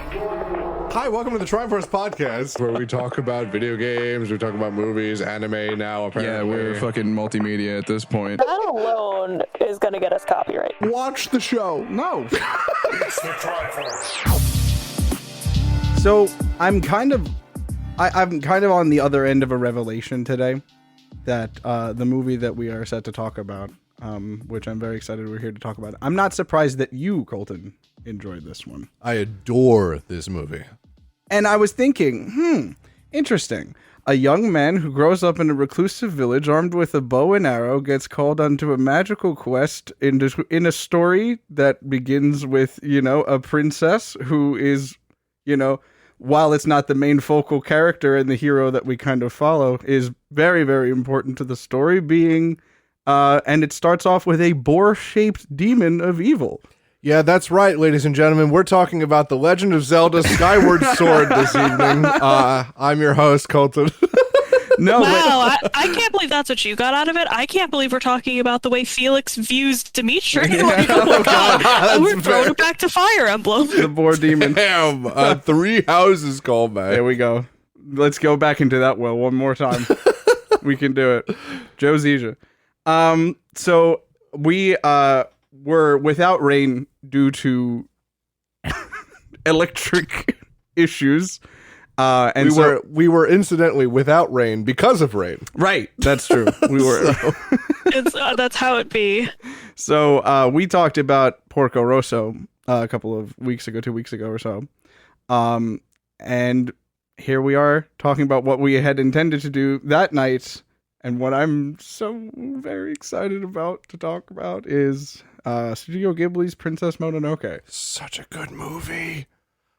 Hi, welcome to the Tryforce podcast, where we talk about video games, we talk about movies, anime now, apparently. Yeah, we're fucking multimedia at this point. That alone is going to get us copyright. Watch the show. No. It's the Tryforce. So I'm kind of on the other end of a revelation today that the movie that we are set to talk about, which I'm very excited we're here to talk about. I'm not surprised that you, Colton, enjoyed this one. I adore this movie. And I was thinking, interesting. A young man who grows up in a reclusive village armed with a bow and arrow gets called onto a magical quest in a story that begins with, a princess who is, while it's not the main focal character and the hero that we kind of follow, is very, very important to the story being, and it starts off with a boar-shaped demon of evil. Yeah, that's right, ladies and gentlemen. We're talking about The Legend of Zelda Skyward Sword this evening. I'm your host, Colton. No, wow, I can't believe that's what you got out of it. I can't believe we're talking about the way Felix views Dimitri. Yeah. Like, oh my god, we're fair. throwing it back to Fire Emblem. The boar demon. Damn, 3 houses call back. There we go. Let's go back into that well one more time. We can do it. Joe Zizia. So we were without rain due to electric issues. And we were incidentally without rain because of rain. Right, that's true. We were. That's how it be. So we talked about Porco Rosso a couple of weeks ago, 2 weeks ago or so. And here we are talking about what we had intended to do that night. And what I'm so very excited about to talk about is Studio Ghibli's Princess Mononoke. Such a good movie.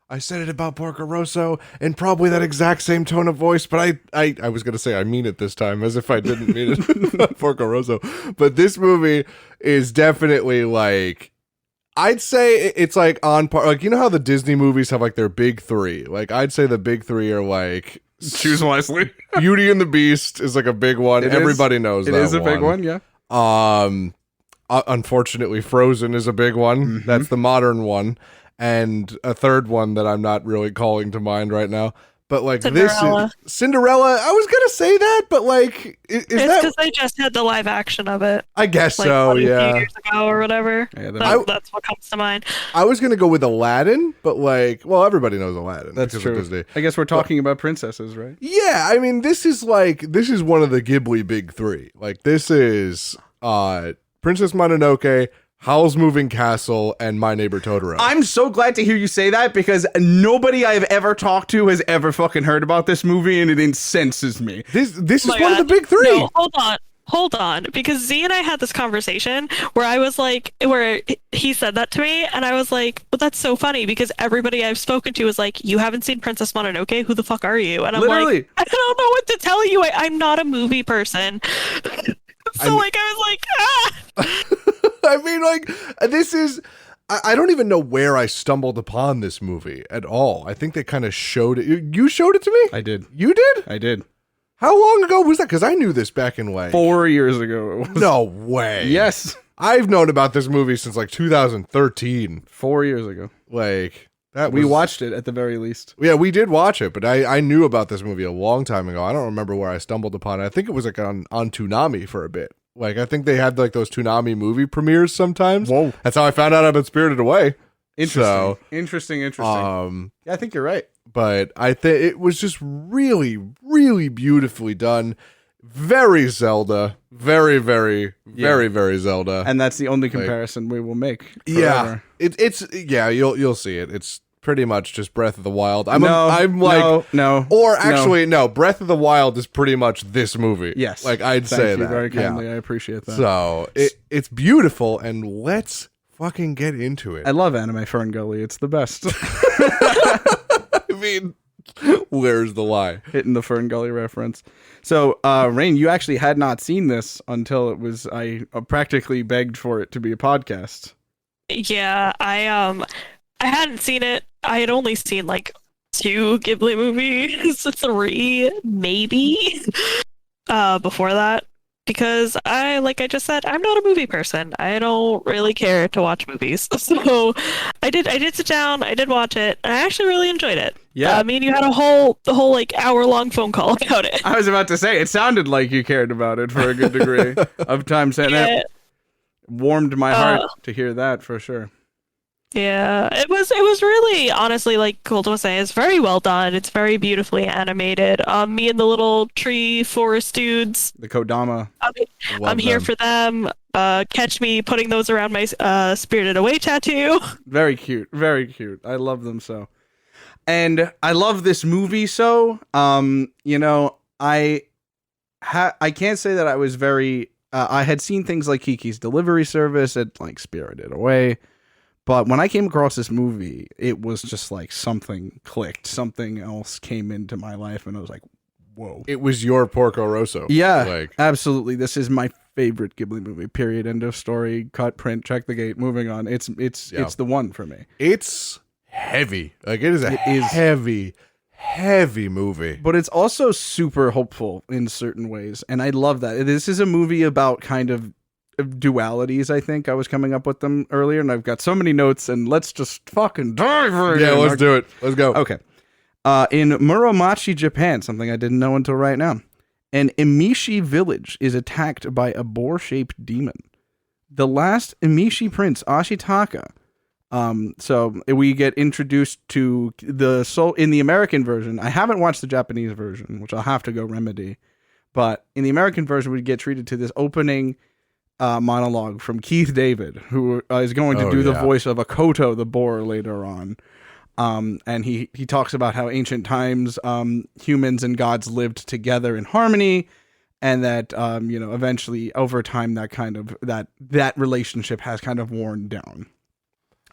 I said it about Porco Rosso in probably that exact same tone of voice, but I was going to say I mean it this time, as if I didn't mean it about Porco Rosso. But this movie is definitely like, I'd say it's like on par. Like, you know how the Disney movies have like their big three? Like, I'd say the big three are like... Choose wisely. Beauty and the Beast is like a big one. Everybody knows that one. It is a big one, yeah. Unfortunately, Frozen is a big one. Mm-hmm. That's the modern one. And a third one that I'm not really calling to mind right now. But like Cinderella. This is Cinderella. I was gonna say that, but like, is It's that? because they just had the live action of it. I guess Like so. a few Yeah. years ago or whatever. Yeah, That's what comes to mind. I was gonna go with Aladdin, but like, well, everybody knows Aladdin. That's because of true. Disney. I guess we're talking about princesses, right? Yeah, I mean, this is one of the Ghibli big three. Like, this is Princess Mononoke, Howl's Moving Castle, and My Neighbor Totoro. I'm so glad to hear you say that because nobody I've ever talked to has ever fucking heard about this movie, and it incenses me. This is Oh my one of God. the big three. No, hold on, because Z and I had this conversation where he said that to me, and I was like, but that's so funny because everybody I've spoken to is like, you haven't seen Princess Mononoke? Who the fuck are you? And I'm Literally. like, I don't know what to tell you. I'm not a movie person. So I was like, I mean, like, this is... I don't even know where I stumbled upon this movie at all. I think they kind of showed it. You showed it to me? I did. You did? I did. How long ago was that? Because I knew this back in like... 4 years ago. It was. No way. Yes. I've known about this movie since like 2013. 4 years ago. Like... We watched it at the very least. Yeah, we did watch it, but I knew about this movie a long time ago. I don't remember where I stumbled upon it. I think it was like on Toonami for a bit. Like, I think they had like those Toonami movie premieres sometimes. Whoa. That's how I found out about Spirited Away. Interesting. So, Interesting. yeah, I think you're right. but I think it was just really, really beautifully done. Very Zelda. Very, very, very, very Zelda. And that's the only comparison we will make. Yeah, Forever. it's you'll see it. It's pretty much just Breath of the Wild. No, Breath of the Wild is pretty much this movie. Yes, like I'd Thank say you that very kindly. Yeah. I appreciate that. So it's beautiful, and let's fucking get into it. I love anime Fern Gully. It's the best. I mean, where's the lie? Hitting the Fern Gully reference. So, Rain, you actually had not seen this until it was I practically begged for it to be a podcast. yeah, I hadn't seen it. I had only seen like 2 Ghibli movies, 3 maybe, before that. because like I just said, I'm not a movie person. I don't really care to watch movies. So I did sit down, I did watch it, and I actually really enjoyed it. Yeah. I mean, you had the whole like hour-long phone call about it. I was about to say, it sounded like you cared about it for a good degree of time, and Yeah. it warmed my heart to hear that for sure. Yeah, it was really honestly like cool to say. It's very well done. It's very beautifully animated. Me and the little Tryforce dudes. The Kodama. I'm here for them. Catch me putting those around my Spirited Away tattoo. Very cute. Very cute. I love them so. And I love this movie so. You know, I can't say that I was very I had seen things like Kiki's Delivery Service and like Spirited Away. But when I came across this movie, it was just like something clicked. Something else came into my life, and I was like, whoa. It was your Porco Rosso. Yeah, Like, absolutely. This is my favorite Ghibli movie, period. End of story, cut, print, check the gate, moving on. It's the one for me. it's heavy. Like, it is a It is. heavy movie. But it's also super hopeful in certain ways, and I love that. This is a movie about kind of dualities. I think I was coming up with them earlier, and I've got so many notes, and let's just fucking dive right Yeah, in. let's do it. Let's go. Okay. In Muromachi, Japan, something I didn't know until right now, an Emishi village is attacked by a boar-shaped demon. The last Emishi prince, Ashitaka. So we get introduced to the soul in the American version. I haven't watched the Japanese version, which I'll have to go remedy. But in the American version, we get treated to this opening monologue from Keith David, who is going to do the voice of Akoto the boar later on. And he talks about how ancient times humans and gods lived together in harmony, and that eventually over time that kind of that relationship has kind of worn down.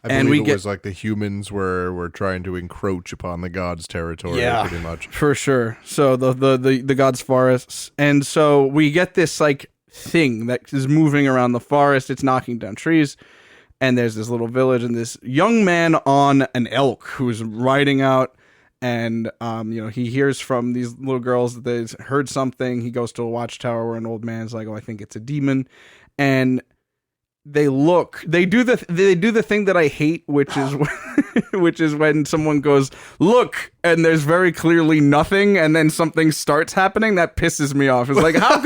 I believe it was like the humans were trying to encroach upon the gods' territory, pretty much. For sure. So the gods' forests, and so we get this like thing that is moving around the forest. It's knocking down trees, and there's this little village, and this young man on an elk who's riding out, and he hears from these little girls that they've heard something. He goes to a watchtower where an old man's like, "Oh, I think it's a demon," and they do the thing that I hate, which is which is when someone goes, "Look," and there's very clearly nothing, and then something starts happening. That pisses me off. It's like, how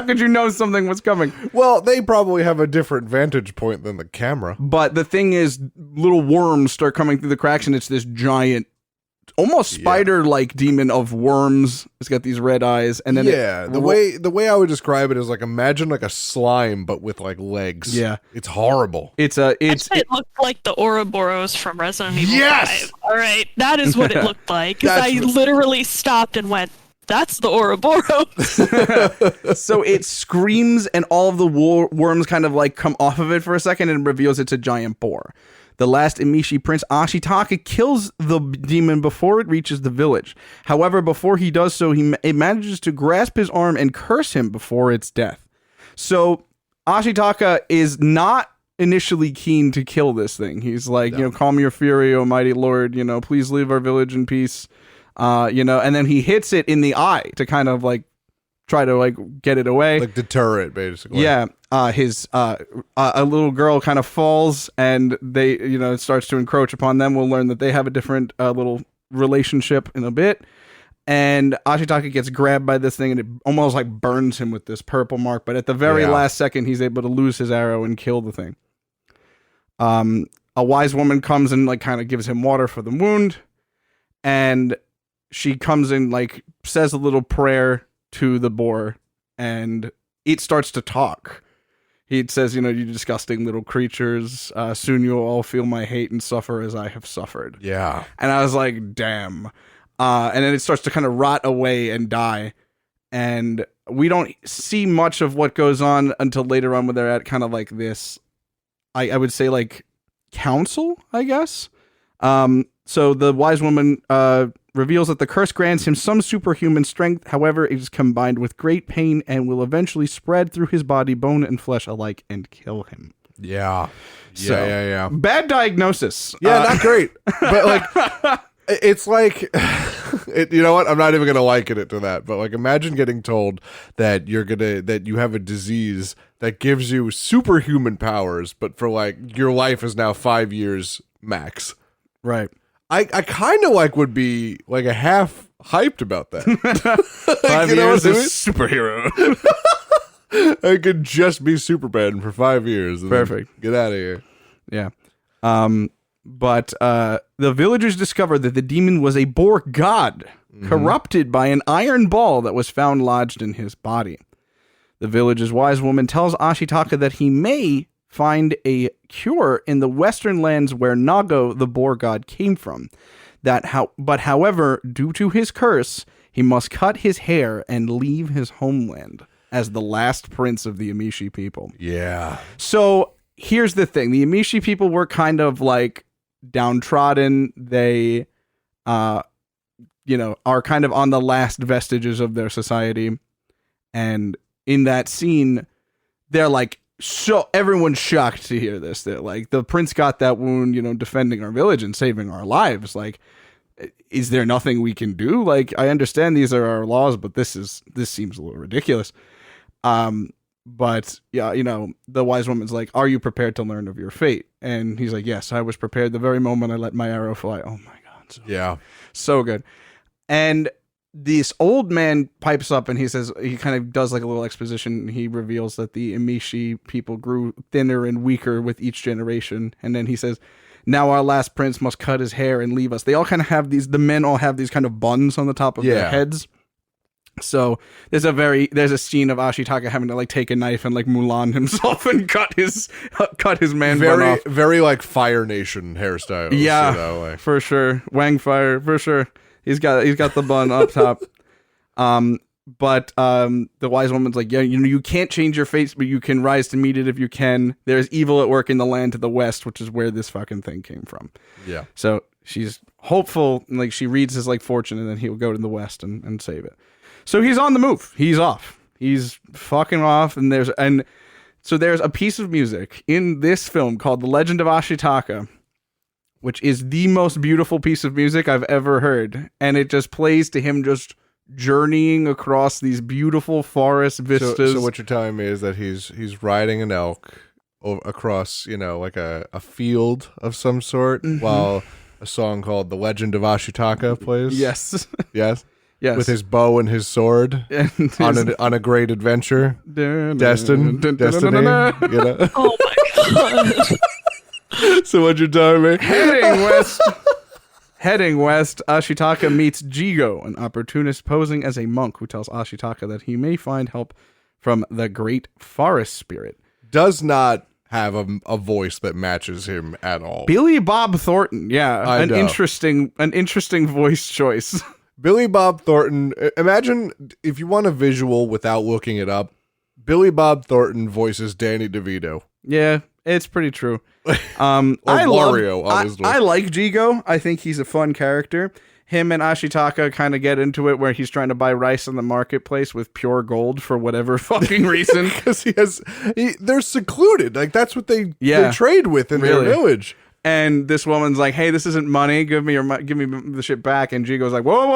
could you know something was coming? Well, they probably have a different vantage point than the camera. But the thing is, little worms start coming through the cracks, and it's this giant, almost spider-like demon of worms. It's got these red eyes, and then the way I would describe it is like, imagine like a slime but with like legs. Yeah. It's horrible. it looked like the Ouroboros from Resident Evil Yes! 5. All right, that is what it looked like. Because I literally stopped and went, "That's the Ouroboros." So it screams, and all of the worms kind of like come off of it for a second, and reveals it's a giant boar. The last Emishi prince, Ashitaka, kills the demon before it reaches the village. However, before he does so, it manages to grasp his arm and curse him before its death. So Ashitaka is not initially keen to kill this thing. He's like, calm your fury, O mighty lord, please leave our village in peace. And then he hits it in the eye to kind of like try to like get it away. Like deter it, basically. Yeah. A little girl kind of falls, and they, it starts to encroach upon them. We'll learn that they have a different little relationship in a bit. And Ashitaka gets grabbed by this thing, and it almost like burns him with this purple mark. But at the very last second, he's able to lose his arrow and kill the thing. A wise woman comes and like kind of gives him water for the wound, and she comes in, like says a little prayer to the boar, and it starts to talk. He says, you disgusting little creatures, soon you'll all feel my hate and suffer as I have suffered. Yeah. And I was like, damn. And then it starts to kind of rot away and die. And we don't see much of what goes on until later on, when they're at kind of like this, I would say like council, I guess. So the wise woman reveals that the curse grants him some superhuman strength. However, it is combined with great pain and will eventually spread through his body, bone and flesh alike, and kill him. Yeah. So, Yeah. Bad diagnosis. Yeah, not great. But like, it's like, You know what? I'm not even gonna liken it to that. But like, imagine getting told that that you have a disease that gives you superhuman powers, but for like your life is now 5 years max. Right. I kind of like would be like a half hyped about that. 5 you know years what I as superhero. I could just be Superman for 5 years. And Perfect. Get out of here. Yeah. But the villagers discovered that the demon was a boar god, corrupted by an iron ball that was found lodged in his body. The village's wise woman tells Ashitaka that he may find a cure in the western lands where Nago, the boar god, came from. But however, due to his curse, he must cut his hair and leave his homeland as the last prince of the Amishi people. Yeah. So here's the thing. The Amishi people were kind of like downtrodden. They, are kind of on the last vestiges of their society. And in that scene, they're like, so everyone's shocked to hear this. They're like, the prince got that wound, defending our village and saving our lives. Like, is there nothing we can do? Like, I understand these are our laws, but this seems a little ridiculous. But yeah, the wise woman's like, are you prepared to learn of your fate? And he's like, yes, I was prepared the very moment I let my arrow fly. Oh my God. So good. And this old man pipes up and he says, he kind of does like a little exposition. He reveals that the Amishi people grew thinner and weaker with each generation. And then he says, now our last prince must cut his hair and leave us. They all kind of have the men all have these kind of buns on the top of their heads. So there's a scene of Ashitaka having to like take a knife and like Mulan himself and cut his man bun off. Very like Fire Nation hairstyles. Yeah, for sure. Wang Fire, for sure. He's got the bun up top. But the wise woman's like, yeah, you can't change your fate, but you can rise to meet it if you can. There's evil at work in the land to the west, which is where this fucking thing came from. Yeah. So she's hopeful, and like she reads his like fortune, and then he'll go to the west and save it. So he's on the move. He's off. He's fucking off, and there's a piece of music in this film called The Legend of Ashitaka, which is the most beautiful piece of music I've ever heard. And it just plays to him just journeying across these beautiful forest vistas. So what you're telling me is that he's riding an elk across, like a field of some sort, while a song called The Legend of Ashitaka plays? Yes. Yes? Yes. With his bow and his sword on a great adventure. Destiny. Oh my God. So what you're telling me? Heading west, Ashitaka meets Jigo, an opportunist posing as a monk who tells Ashitaka that he may find help from the great forest spirit. Does not have a voice that matches him at all. Billy Bob Thornton, yeah, an interesting voice choice. Billy Bob Thornton. Imagine if you want a visual without looking it up. Billy Bob Thornton voices Danny DeVito. Yeah, it's pretty true. Or Wario, obviously. I like Jigo. I think he's a fun character. Him and Ashitaka kind of get into it where he's trying to buy rice in the marketplace with pure gold for whatever fucking reason. Because they're secluded. Like, that's what they trade with in their village. And this woman's like, "Hey, this isn't money. Give me the shit back." And Jigo's like, "Whoa,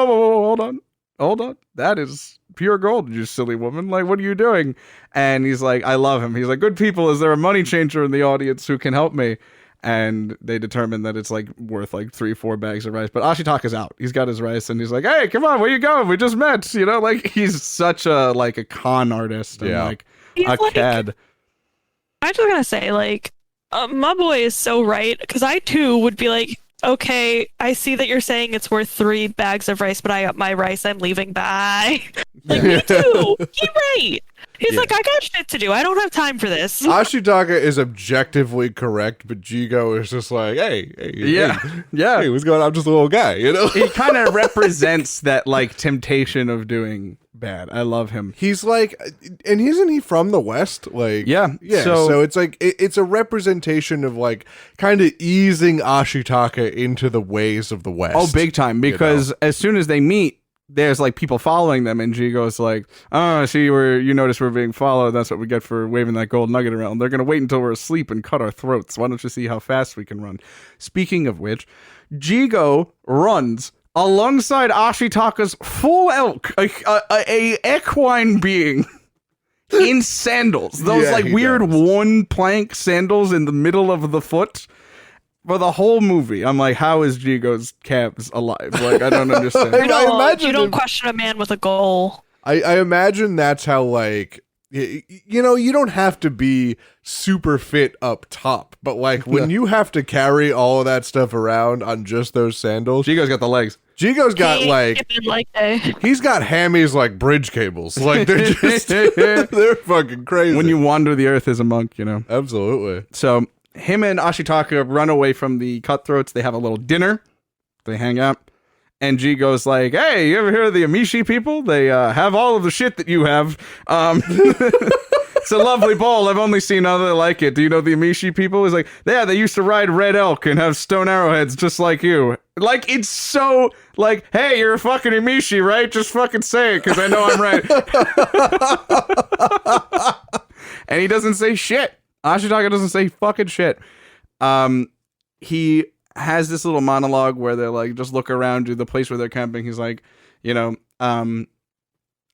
hold on. That is pure gold, you silly woman. Like, what are you doing?" And he's like, "I love him." He's like, "Good people, is there a money changer in the audience who can help me?" And they determine that it's like worth like 3-4 bags of rice. But Ashitaka's out. He's got his rice, and he's like, "Hey, come on, where you going? We just met." Like he's such a con artist and like a cad. I'm just gonna say, like, my boy is so right, because I too would be like, okay, I see that you're saying it's worth 3 bags of rice, but I got my rice, I'm leaving. Bye. Like, me too. He's right. He's like, I got shit to do. I don't have time for this. Ashitaka is objectively correct, but Jigo is just like, hey, hey, what's going on? I'm just a little guy, He kind of represents that, like, temptation of doing bad. I love him. He's like, and isn't he from the West? Like, yeah. So it's like, it's a representation of, like, kind of easing Ashitaka into the ways of the West. Oh, big time. Because as soon as they meet, there's like people following them, and Jigo's like, "Oh, see, you notice we're being followed. That's what we get for waving that gold nugget around. They're gonna wait until we're asleep and cut our throats. Why don't you see how fast we can run?" Speaking of which, Jigo runs alongside Ashitaka's full elk, a equine being in sandals. Those Yeah, like he weird does. one plank sandals in the middle of the foot. For the whole movie, I'm like, how is Jigo's calves alive? Like, I don't understand. You don't, imagine you don't him- question a man with a goal. I imagine that's how, like, you know, you don't have to be super fit up top, but like when you have to carry all of that stuff around on just those sandals, Jigo's got the legs. Jigo's got He like, skipping like a- he's got hammies like bridge cables. Like they're just, they're fucking crazy. When you wander the earth as a monk, you know. Absolutely. So him and Ashitaka run away from the cutthroats. They have a little dinner. They hang out. And Jigo's like, hey, you ever hear of the Amishi people? They have all of the shit that you have. It's a lovely bowl. I've only seen other like it. Do you know the Amishi people? He's like, yeah, they used to ride red elk and have stone arrowheads just like you. Like, it's so, like, hey, you're a fucking Amishi, right? Just fucking say it, because I know I'm right. And he doesn't say shit. Ashitaka doesn't say fucking shit. He has this little monologue where they're like, just look around to the place where they're camping. He's like, you know,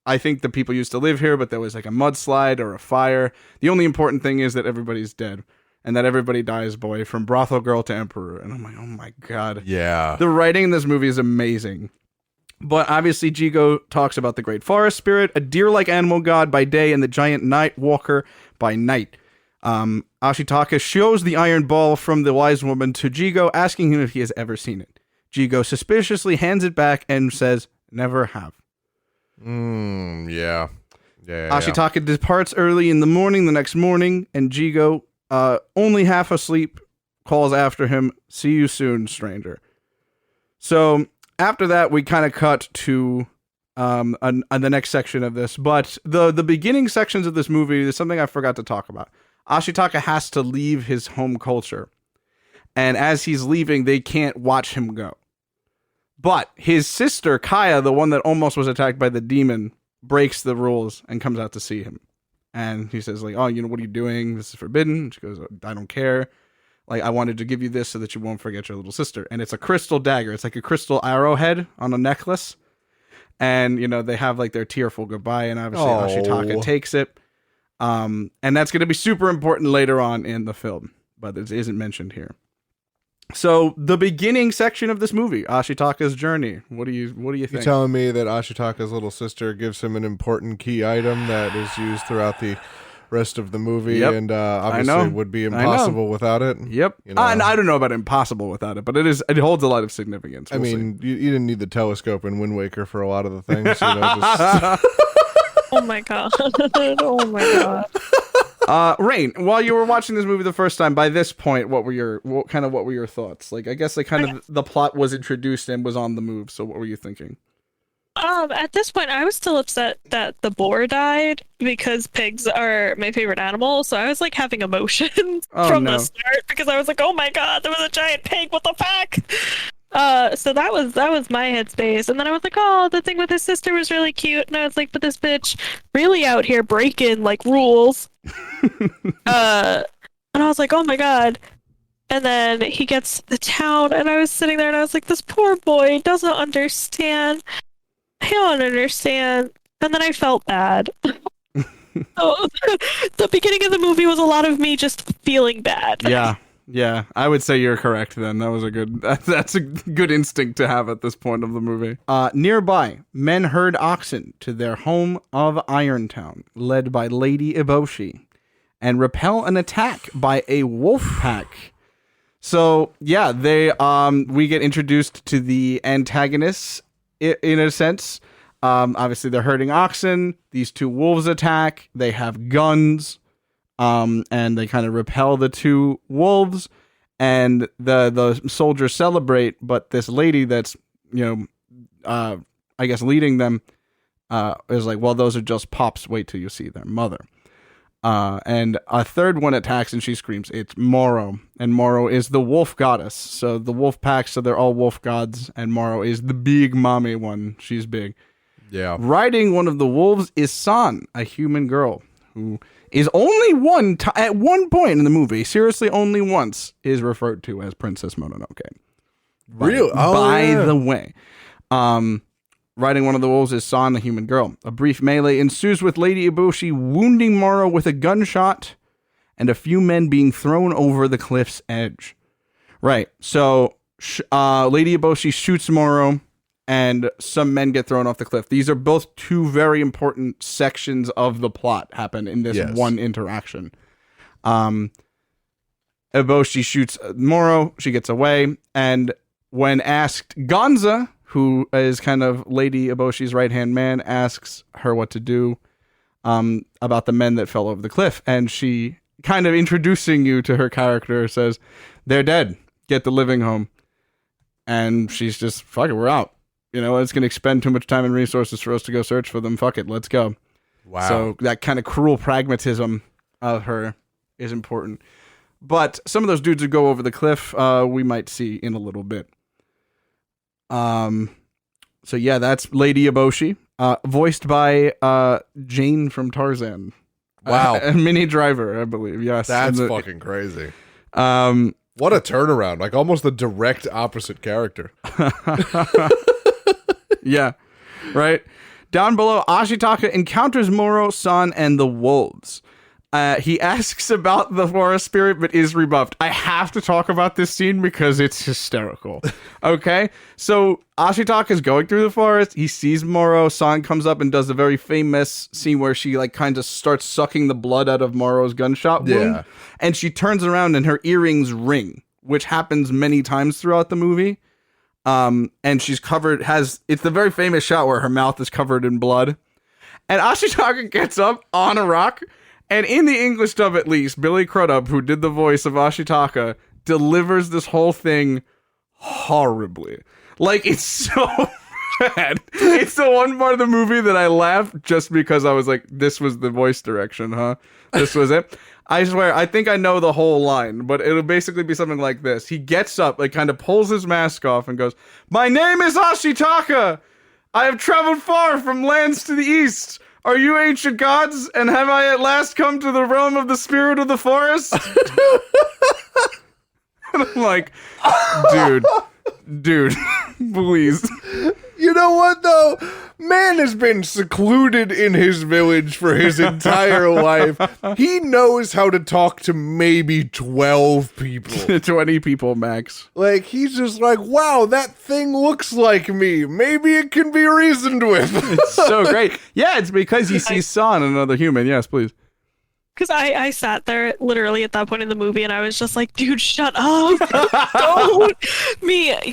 I think the people used to live here, but there was like a mudslide or a fire. The only important thing is that everybody's dead and that everybody dies, boy, from brothel girl to emperor. And I'm like, oh my God. Yeah. The writing in this movie is amazing. But obviously, Jigo talks about the great forest spirit, a deer-like animal god by day, and the giant night walker by night. Ashitaka shows the iron ball from the wise woman to Jigo, asking him if he has ever seen it. Jigo suspiciously hands it back and says, never have. Yeah. Yeah. Ashitaka departs early in the morning the next morning, and Jigo, only half asleep, calls after him, see you soon, stranger. So after that, we kind of cut to on the next section of this. But the beginning sections of this movie, there's something I forgot to talk about. Ashitaka has to leave his home culture. And as he's leaving, they can't watch him go. But his sister, Kaya, the one that almost was attacked by the demon, breaks the rules and comes out to see him. And he says, like, oh, you know, what are you doing? This is forbidden. And she goes, I don't care. Like, I wanted to give you this so that you won't forget your little sister. And it's a crystal dagger. It's like a crystal arrowhead on a necklace. And, you know, they have like their tearful goodbye. And obviously Ashitaka takes it. And that's going to be super important later on in the film. But it isn't mentioned here. So the beginning section of this movie, Ashitaka's journey. What do you think? You're telling me that Ashitaka's little sister gives him an important key item that is used throughout the rest of the movie, and obviously would be impossible without it. Yep. You know? And I don't know about impossible without it, but it holds a lot of significance. I We'll mean, you didn't need the telescope in Wind Waker for a lot of the things. You know, just... Oh my God. Oh my God. Rain, while you were watching this movie the first time, by this point, what were your thoughts? Like, I guess like kind of the plot was introduced and was on the move. So what were you thinking? At this point, I was still upset that the boar died because pigs are my favorite animal. So I was like having emotions from the start because I was like, oh my God, there was a giant pig. What the fuck? So that was my headspace. And then I was like, oh, the thing with his sister was really cute. And I was like, but this bitch really out here breaking like rules. And I was like, oh my God. And then he gets to the town and I was sitting there and I was like, this poor boy doesn't understand. I don't understand. And then I felt bad. So, the beginning of the movie was a lot of me just feeling bad. Yeah, I would say you're correct then. That's a good instinct to have at this point of the movie. Nearby, men herd oxen to their home of Irontown, led by Lady Eboshi, and repel an attack by a wolf pack. So, yeah, we get introduced to the antagonists in a sense. Obviously, they're herding oxen. These two wolves attack. They have guns. And they kind of repel the two wolves, and the soldiers celebrate. But this lady that's, I guess leading them, is like, well, those are just pups. Wait till you see their mother. And a third one attacks, and she screams, it's Moro. And Moro is the wolf goddess. So the wolf pack, so they're all wolf gods, and Moro is the big mommy one. She's big. Yeah. Riding one of the wolves is San, a human girl, who is only at one point in the movie, seriously only once, is referred to as Princess Mononoke. Really? By the way. Riding one of the wolves is San, the human girl. A brief melee ensues with Lady Eboshi wounding Moro with a gunshot and a few men being thrown over the cliff's edge. Right. So Lady Eboshi shoots Moro and some men get thrown off the cliff. These are both two very important sections of the plot happen in this one interaction. Eboshi shoots Moro. She gets away. And when asked, Gonza, who is kind of Lady Eboshi's right-hand man, asks her what to do about the men that fell over the cliff. And she, kind of introducing you to her character, says, they're dead. Get the living home. And she's just, fuck it, we're out. You know, it's going to expend too much time and resources for us to go search for them. Fuck it, let's go. Wow. So that kind of cruel pragmatism of her is important. But some of those dudes who go over the cliff, we might see in a little bit. So yeah, that's Lady Eboshi, voiced by Jane from Tarzan. Wow. Minnie Driver, I believe. Yes. That's fucking crazy. What a turnaround. Like almost the direct opposite character. Yeah. Right. Down below, Ashitaka encounters Moro, San, and the wolves. He asks about the forest spirit, but is rebuffed. I have to talk about this scene because it's hysterical. Okay? So, Ashitaka is going through the forest. He sees Moro. San comes up and does a very famous scene where she, like, kind of starts sucking the blood out of Moro's gunshot wound. Yeah. And she turns around and her earrings ring, which happens many times throughout the movie. And she's covered, it's the very famous shot where her mouth is covered in blood. And Ashitaka gets up on a rock. And in the English dub, at least, Billy Crudup, who did the voice of Ashitaka, delivers this whole thing horribly. Like, it's so bad. It's the one part of the movie that I laughed just because I was like, this was the voice direction, huh? This was it. I swear, I think I know the whole line, but it'll basically be something like this. He gets up, like, kind of pulls his mask off and goes, "My name is Ashitaka! I have traveled far from lands to the east. Are you ancient gods, and have I at last come to the realm of the spirit of the forest?" And I'm like, dude, please. You know what, though? Man has been secluded in his village for his entire life. He knows how to talk to maybe 12 people. 20 people max. Like, he's just like, wow, that thing looks like me. Maybe it can be reasoned with. It's so great. Yeah, it's because he sees San, another human. Yes, please. Because I sat there literally at that point in the movie and I was just like, dude, shut up. Don't.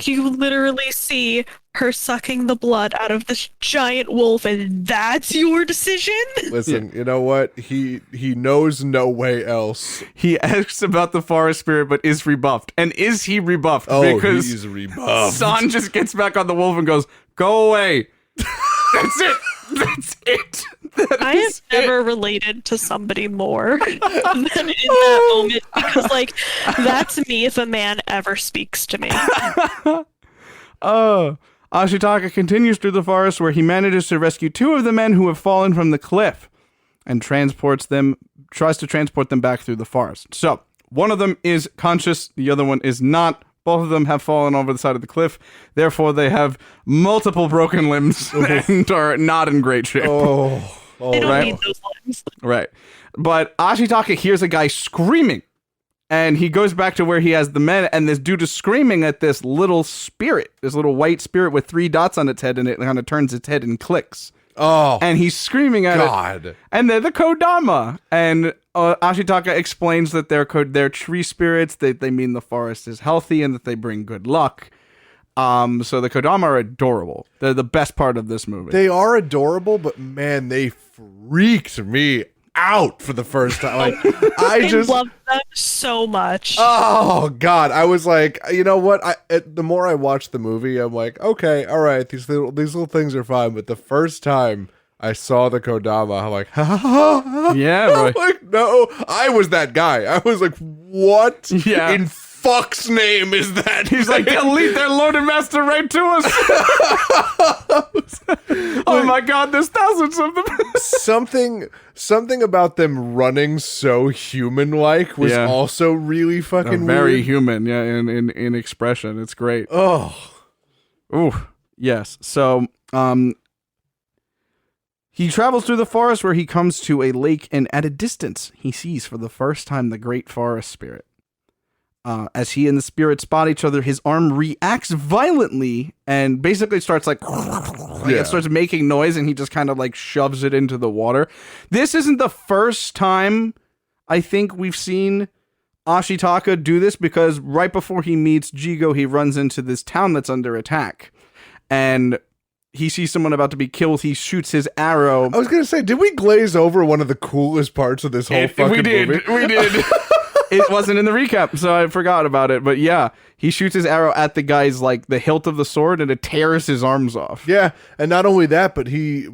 You literally see her sucking the blood out of this giant wolf and that's your decision? Listen, you know what? He knows no way else. He asks about the forest spirit, but is rebuffed. And is he rebuffed? Oh, because he's rebuffed. San just gets back on the wolf and goes, "Go away." That's it. That's it. I have never related to somebody more than in that moment because, like, that's me if a man ever speaks to me. Ashitaka continues through the forest where he manages to rescue 2 of the men who have fallen from the cliff and tries to transport them back through the forest. So, one of them is conscious, the other one is not. Both of them have fallen over the side of the cliff. Therefore, they have multiple broken limbs and are not in great shape. They don't need those limbs. Right. But Ashitaka hears a guy screaming. And he goes back to where he has the men. And this dude is screaming at this little spirit. This little white spirit with 3 dots on its head. And it kind of turns its head and clicks. Oh, and he's screaming at it. And they're the Kodama. And Ashitaka explains that they're tree spirits. They mean the forest is healthy and that they bring good luck. So the Kodama are adorable. They're the best part of this movie. They are adorable, but man, they freaked me out for the first time. Like, I just love them so much. Oh God, I was like, you know what? The more I watched the movie, I'm like, okay, all right, these little things are fine. But the first time I saw the Kodama, I'm like, yeah, right. Like, no, I was that guy. I was like, what? Yeah. In fuck's name is that? He's like, they'll lead their loaded master right to us. Oh my God, there's thousands of them. Something about them running so human-like was also really fucking very weird. human, yeah, in expression. It's great. Oh. Ooh. Yes. So, he travels through the forest where he comes to a lake, and at a distance, he sees for the first time the great forest spirit. As he and the spirit spot each other, his arm reacts violently and basically starts it starts making noise, and he just kind of like shoves it into the water. This isn't the first time I think we've seen Ashitaka do this, because right before he meets Jigo, he runs into this town that's under attack, and he sees someone about to be killed. He shoots his arrow. I was gonna say, did we glaze over one of the coolest parts of this whole fucking movie? We did. It wasn't in the recap, so I forgot about it. But yeah, he shoots his arrow at the guy's, like, the hilt of the sword, and it tears his arms off. Yeah, and not only that, but he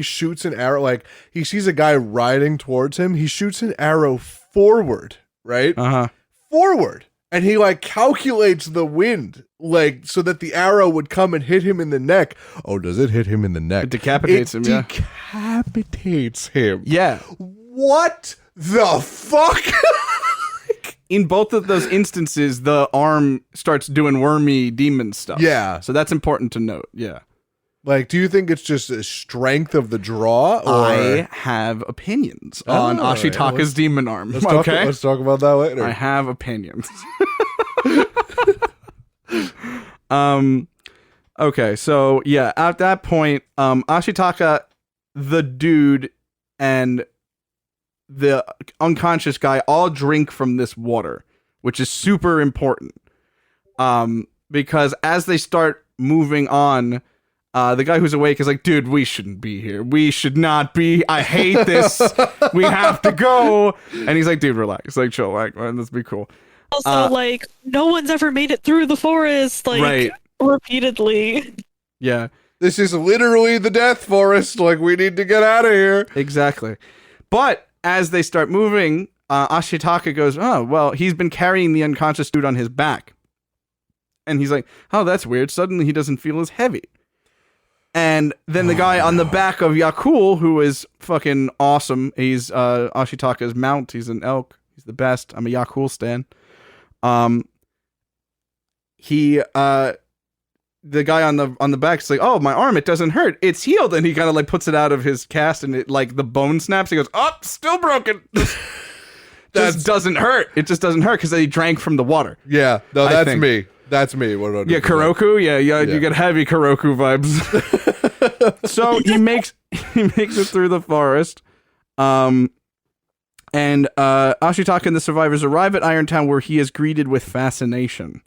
shoots an arrow, like, he sees a guy riding towards him. He shoots an arrow forward, right? Uh-huh. Forward. And he, like, calculates the wind, like, so that the arrow would come and hit him in the neck. Oh, does it hit him in the neck? It decapitates him, yeah. Decapitates him. Yeah. What the fuck? In both of those instances, the arm starts doing wormy demon stuff. Yeah. So that's important to note. Yeah. Like, do you think it's just a strength of the draw? Or... I have opinions on Ashitaka's demon arm. Let's talk about that later. I have opinions. Okay, so yeah, at that point, Ashitaka, the dude, and the unconscious guy all drink from this water, which is super important. Because as they start moving on, the guy who's awake is like, dude, we shouldn't be here. We should not be. I hate this. We have to go. And he's like, dude, relax. Like, chill. Like, let's be cool. Also, like, no one's ever made it through the forest, like, right. repeatedly. Yeah. This is literally the death forest. Like, we need to get out of here. Exactly. But as they start moving, Ashitaka goes, oh, well, he's been carrying the unconscious dude on his back. And he's like, oh, that's weird. Suddenly he doesn't feel as heavy. And then the guy on the back of Yakul, who is fucking awesome. He's Ashitaka's mount. He's an elk. He's the best. I'm a Yakul stan. The guy on the back is like, oh, my arm, it doesn't hurt. It's healed. And he kind of like puts it out of his cast, and it like the bone snaps. He goes, oh, still broken. Just doesn't hurt. It just doesn't hurt because he drank from the water. Yeah, no, that's me. That's me. 100%. Yeah, Kuroku. Yeah, you get heavy Kuroku vibes. So he makes it through the forest. And Ashitaka and the survivors arrive at Irontown, where he is greeted with fascination.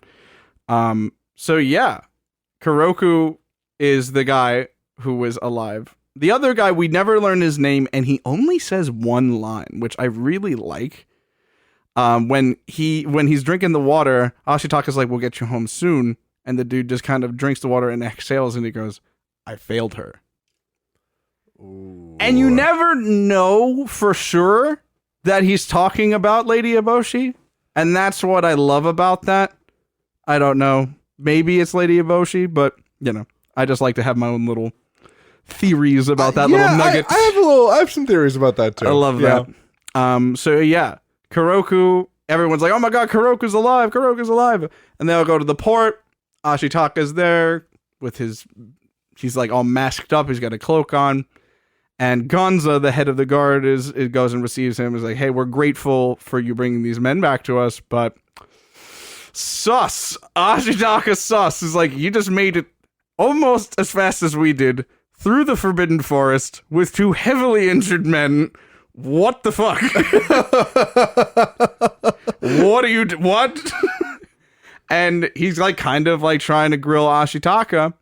So yeah, Kuroku is the guy who was alive. The other guy, we never learn his name, and he only says one line, which I really like. When he's drinking the water, Ashitaka's like, we'll get you home soon. And the dude just kind of drinks the water and exhales, and he goes, I failed her. Ooh. And you never know for sure that he's talking about Lady Eboshi. And that's what I love about that. I don't know. Maybe it's Lady Eboshi, but, you know, I just like to have my own little theories about that little nugget. I have some theories about that, too. I love that. So, yeah. Kuroku, everyone's like, oh my god, Kuroku's alive, Kuroku's alive. And they all go to the port. Ashitaka's there with he's like all masked up, he's got a cloak on. And Gonza, the head of the guard, it goes and receives him. Is like, hey, we're grateful for you bringing these men back to us, but sus. Ashitaka sus is like, you just made it almost as fast as we did through the Forbidden Forest with two heavily injured men. What the fuck? What? And he's like kind of like trying to grill Ashitaka,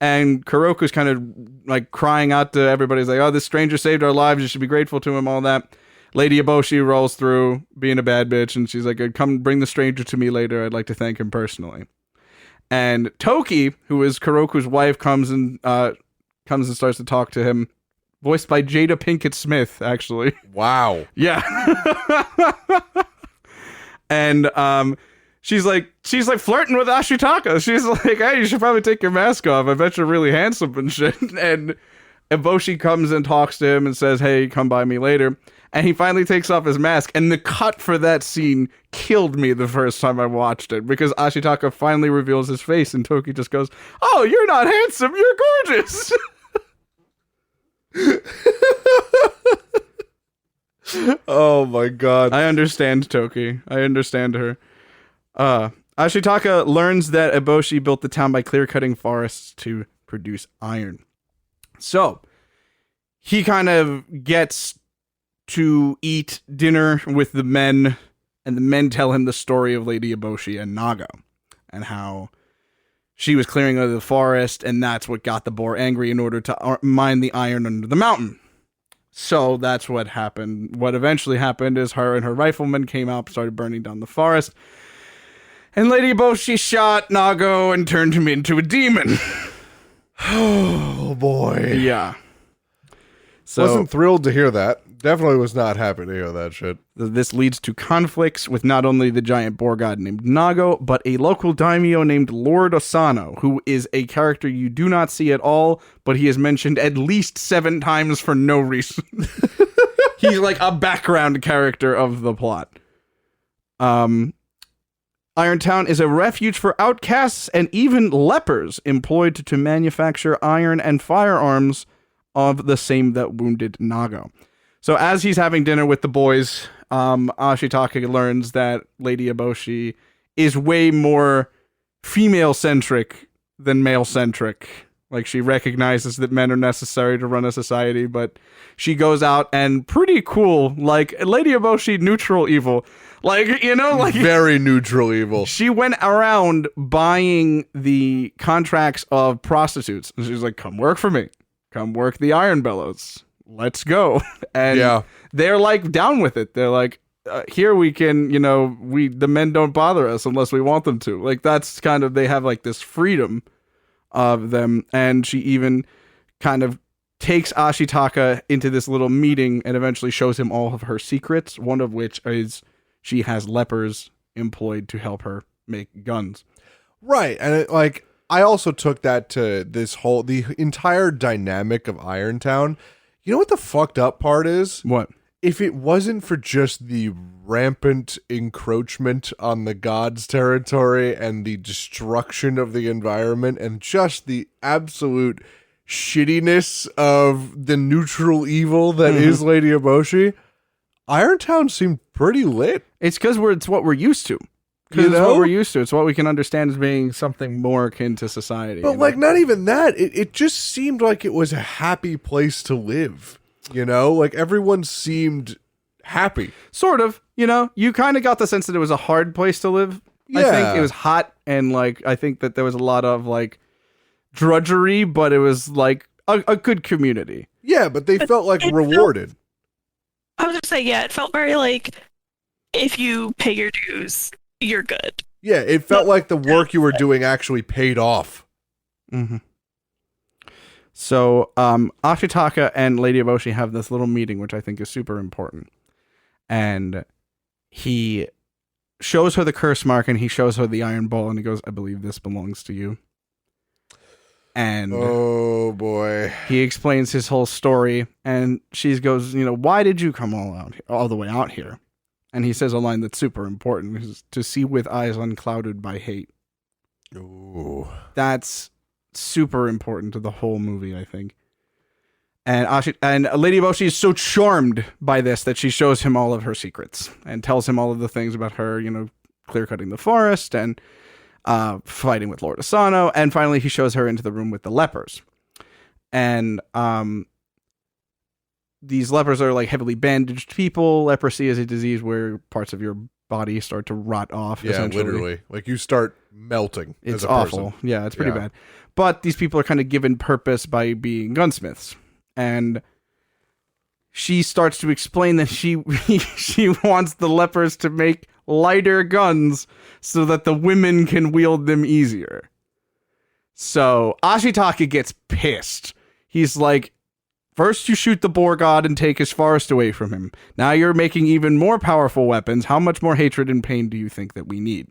and Kuroku's kind of like crying out to everybody. He's like, oh, this stranger saved our lives. You should be grateful to him, all that. Lady Eboshi rolls through being a bad bitch, and she's like, come bring the stranger to me later. I'd like to thank him personally. And Toki, who is Kuroku's wife, comes and starts to talk to him. Voiced by Jada Pinkett Smith, actually. Wow. Yeah. And she's like flirting with Ashitaka. She's like, hey, you should probably take your mask off. I bet you're really handsome and shit. And Eboshi comes and talks to him and says, hey, come by me later. And he finally takes off his mask, and the cut for that scene killed me the first time I watched it, because Ashitaka finally reveals his face, and Toki just goes, "Oh, you're not handsome, you're gorgeous!" Oh my god. I understand Toki. I understand her. Ashitaka learns that Eboshi built the town by clear-cutting forests to produce iron. So, he kind of gets to eat dinner with the men, and the men tell him the story of Lady Eboshi and Nago, and how she was clearing out of the forest, and that's what got the boar angry in order to mine the iron under the mountain. So that's what happened. What eventually happened is her and her riflemen came out, started burning down the forest, and Lady Eboshi shot Nago and turned him into a demon. Oh boy. Yeah. So Wasn't thrilled to hear that. Definitely was not happy to hear that shit. this leads to conflicts with not only the giant boar god named Nago, but a local daimyo named Lord Osano, who is a character you do not see at all, but he is mentioned at least 7 times for no reason. He's like a background character of the plot. Irontown is a refuge for outcasts and even lepers employed to manufacture iron and firearms of the same that wounded Nago. So as he's having dinner with the boys, Ashitaka learns that Lady Eboshi is way more female-centric than male-centric. Like, she recognizes that men are necessary to run a society, but she goes out and pretty cool, like, Lady Eboshi, neutral evil. Like, you know, like... Very neutral evil. She went around buying the contracts of prostitutes. And she's like, come work for me. Come work the iron bellows. Let's go. And they're like down with it. They're like, here we can, you know, the men don't bother us unless we want them to. Like, that's kind of, they have like this freedom of them. And she even kind of takes Ashitaka into this little meeting and eventually shows him all of her secrets. One of which is she has lepers employed to help her make guns. Right. And I also took that to the entire dynamic of Irontown. You know what the fucked up part is? What? If it wasn't for just the rampant encroachment on the gods' territory and the destruction of the environment and just the absolute shittiness of the neutral evil that is Lady Eboshi, Irontown seemed pretty lit. It's because it's what we're used to. Because it's what we're used to. It's what we can understand as being something more akin to society. But, like, not even that. It just seemed like it was a happy place to live. You know? Like, everyone seemed happy. Sort of. You know? You kind of got the sense that it was a hard place to live. Yeah. I think it was hot, and, like, I think that there was a lot of, like, drudgery, but it was, like, a good community. Yeah, but they felt, like, rewarded. I was going to say, yeah, it felt very, like, if you pay your dues, you're good. Yeah, it felt like the work you were doing actually paid off. Mm-hmm. So, Ashitaka and Lady Eboshi have this little meeting, which I think is super important. And he shows her the curse mark, and he shows her the iron ball, and he goes, I believe this belongs to you. And oh boy, he explains his whole story, and she goes, you know, why did you come all the way out here? And he says a line that's super important, which is to see with eyes unclouded by hate. Ooh. That's super important to the whole movie, I think. And Lady Eboshi is so charmed by this that she shows him all of her secrets and tells him all of the things about her, you know, clear-cutting the forest and fighting with Lord Asano. And finally, he shows her into the room with the lepers. And these lepers are like heavily bandaged people. Leprosy is a disease where parts of your body start to rot off. Yeah, literally. Like you start melting. It's as a awful. person. Yeah, it's pretty bad. But these people are kind of given purpose by being gunsmiths. And she starts to explain that she wants the lepers to make lighter guns so that the women can wield them easier. So Ashitaka gets pissed. He's like, first you shoot the boar god and take his forest away from him. Now you're making even more powerful weapons. How much more hatred and pain do you think that we need?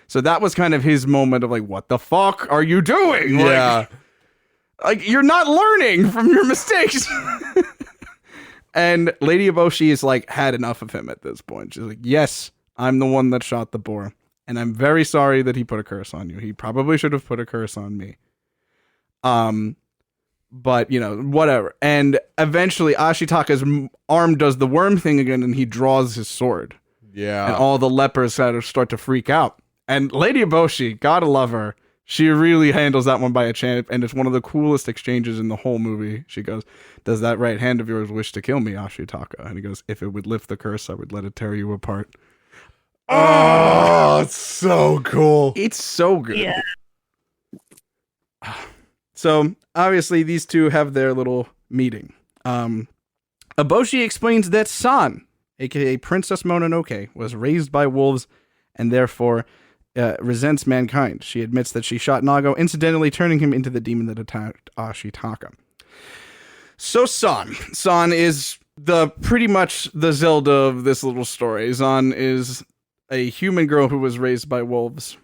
So that was kind of his moment of like, what the fuck are you doing? Yeah. Like you're not learning from your mistakes. And Lady Eboshi is like had enough of him at this point. She's like, yes, I'm the one that shot the boar. And I'm very sorry that he put a curse on you. He probably should have put a curse on me. But, you know, whatever. And eventually Ashitaka's arm does the worm thing again and he draws his sword. Yeah. And all the lepers start to freak out. And Lady Eboshi, gotta love her. She really handles that one by a champ, and it's one of the coolest exchanges in the whole movie. She goes, does that right hand of yours wish to kill me, Ashitaka? And he goes, if it would lift the curse, I would let it tear you apart. Oh, it's so cool. It's so good. Yeah. So, obviously, these two have their little meeting. Eboshi explains that San, aka Princess Mononoke, was raised by wolves and therefore resents mankind. She admits that she shot Nago, incidentally turning him into the demon that attacked Ashitaka. So San is pretty much the Zelda of this little story. San is a human girl who was raised by wolves.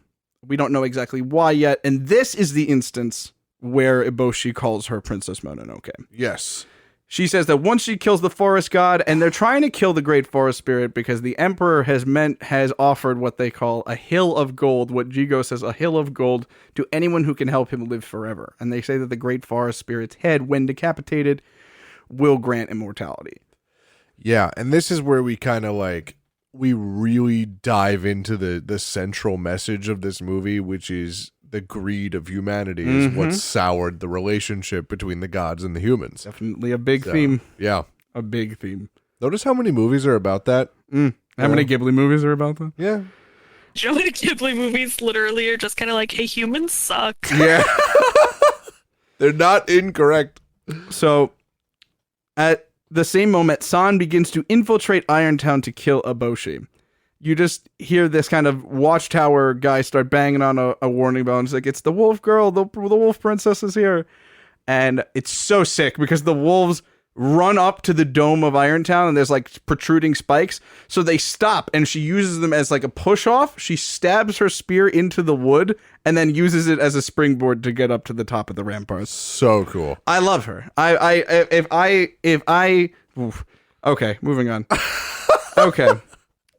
We don't know exactly why yet, and this is the instance where Eboshi calls her Princess Mononoke. Yes. She says that once she kills the forest god, and they're trying to kill the great forest spirit because the emperor has offered what they call a hill of gold, what Jigo says, a hill of gold, to anyone who can help him live forever. And they say that the great forest spirit's head, when decapitated, will grant immortality. Yeah, and this is where we kind of we really dive into the central message of this movie, which is the greed of humanity is what soured the relationship between the gods and the humans. Definitely a big theme. Yeah. A big theme. Notice how many movies are about that? How many Ghibli movies are about that? Yeah. Do you know many Ghibli movies literally are just kind of like, hey, humans suck. Yeah. They're not incorrect. So, at the same moment, San begins to infiltrate Irontown to kill Eboshi. You just hear this kind of watchtower guy start banging on a warning bell, and it's like, it's the wolf girl, the wolf princess is here. And it's so sick because the wolves run up to the dome of Irontown and there's like protruding spikes. So they stop and she uses them as like a push off. She stabs her spear into the wood and then uses it as a springboard to get up to the top of the ramparts. So cool. I love her. Okay, moving on. Okay.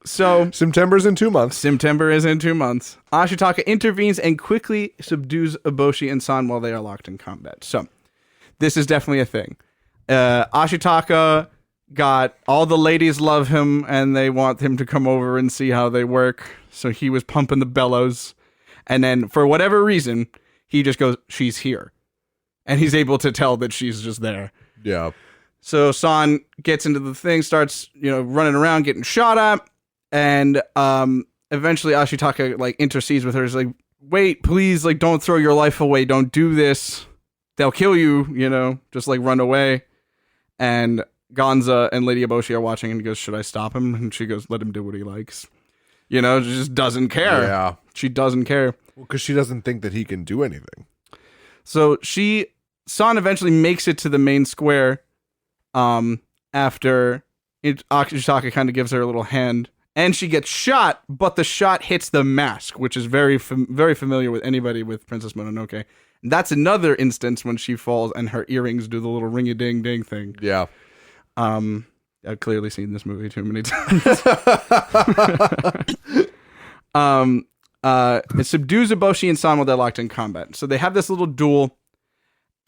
So September's in 2 months. September is in 2 months. Ashitaka intervenes and quickly subdues Eboshi and San while they are locked in combat. So this is definitely a thing. Ashitaka got all the ladies love him and they want him to come over and see how they work. So he was pumping the bellows. And then for whatever reason, he just goes, she's here. And he's able to tell that she's just there. Yeah. So San gets into the thing, starts, running around, getting shot at. And eventually Ashitaka intercedes with her. He's like, wait, please, don't throw your life away. Don't do this. They'll kill you, just run away. And Gonza and Lady Eboshi are watching and he goes, should I stop him? And she goes, let him do what he likes. She just doesn't care. Yeah. She doesn't care. Well, because she doesn't think that he can do anything. So San eventually makes it to the main square after Ashitaka kind of gives her a little hand. And she gets shot, but the shot hits the mask, which is very familiar with anybody with Princess Mononoke. And that's another instance when she falls and her earrings do the little ring-a-ding-ding thing. Yeah. I've clearly seen this movie too many times. It subdues Eboshi and San while they're locked in combat. So they have this little duel,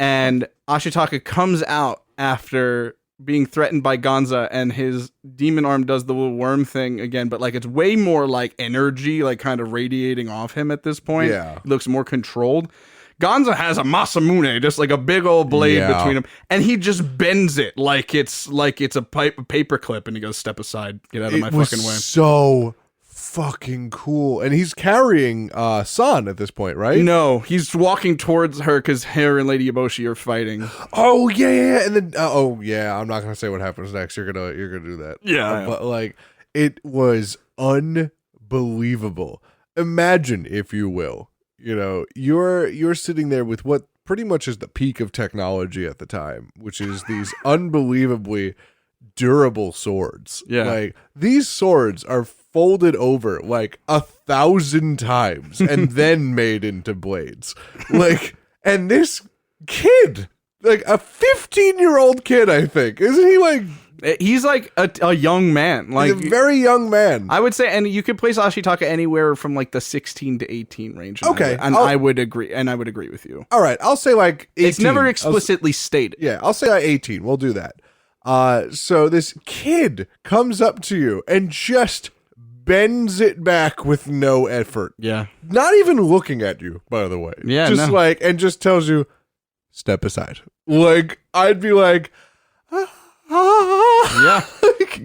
and Ashitaka comes out after being threatened by Gonza, and his demon arm does the little worm thing again, but it's way more energy, kind of radiating off him at this point. Yeah. He looks more controlled. Gonza has a Masamune, just a big old blade between him, and he just bends it like it's a paper clip, and he goes, step aside, get out of my fucking way. So fucking cool. And he's carrying San at this point, right? No, he's walking towards her because her and Lady Eboshi are fighting. Oh yeah, and then I'm not gonna say what happens next. You're gonna do that. Yeah. But it was unbelievable. Imagine, if you will, you're sitting there with what pretty much is the peak of technology at the time, which is these unbelievably durable swords. Yeah. These swords are folded over 1,000 times and then made into blades. And this kid, a 15-year-old kid, I think, isn't he He's like a young man. Like He's a very young man. I would say, and you could place Ashitaka anywhere from like the 16 to 18 range. Okay, I would agree with you. All right, I'll say like 18. It's never explicitly stated. Yeah, I'll say like 18. We'll do that. So this kid comes up to you and just bends it back with no effort. Yeah. Not even looking at you, by the way. Yeah, just no. like, and just tells you, step aside. Like, I'd be like, Yeah.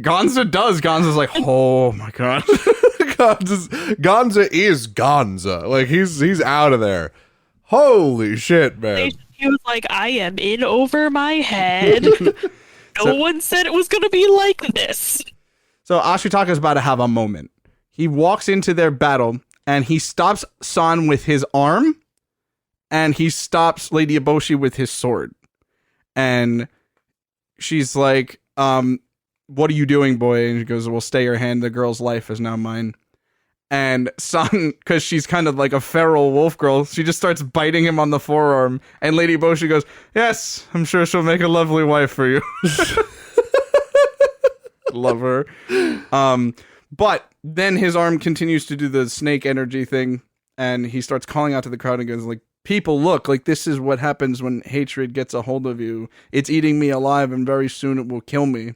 Gonza does. Gonza's like, oh my god. Gonza is Gonza. Like, he's out of there. Holy shit, man. He was like, I am in over my head. No one said it was going to be like this. So Ashitaka's about to have a moment. He walks into their battle and he stops San with his arm and he stops Lady Eboshi with his sword. And she's like, what are you doing, boy? And he goes, well, stay your hand. The girl's life is now mine. And San, because she's kind of like a feral wolf girl, she just starts biting him on the forearm. And Lady Eboshi goes, yes, I'm sure she'll make a lovely wife for you. Love her. But then his arm continues to do the snake energy thing, and he starts calling out to the crowd and goes like, people, look, like this is what happens when hatred gets a hold of you. It's eating me alive, and very soon it will kill me.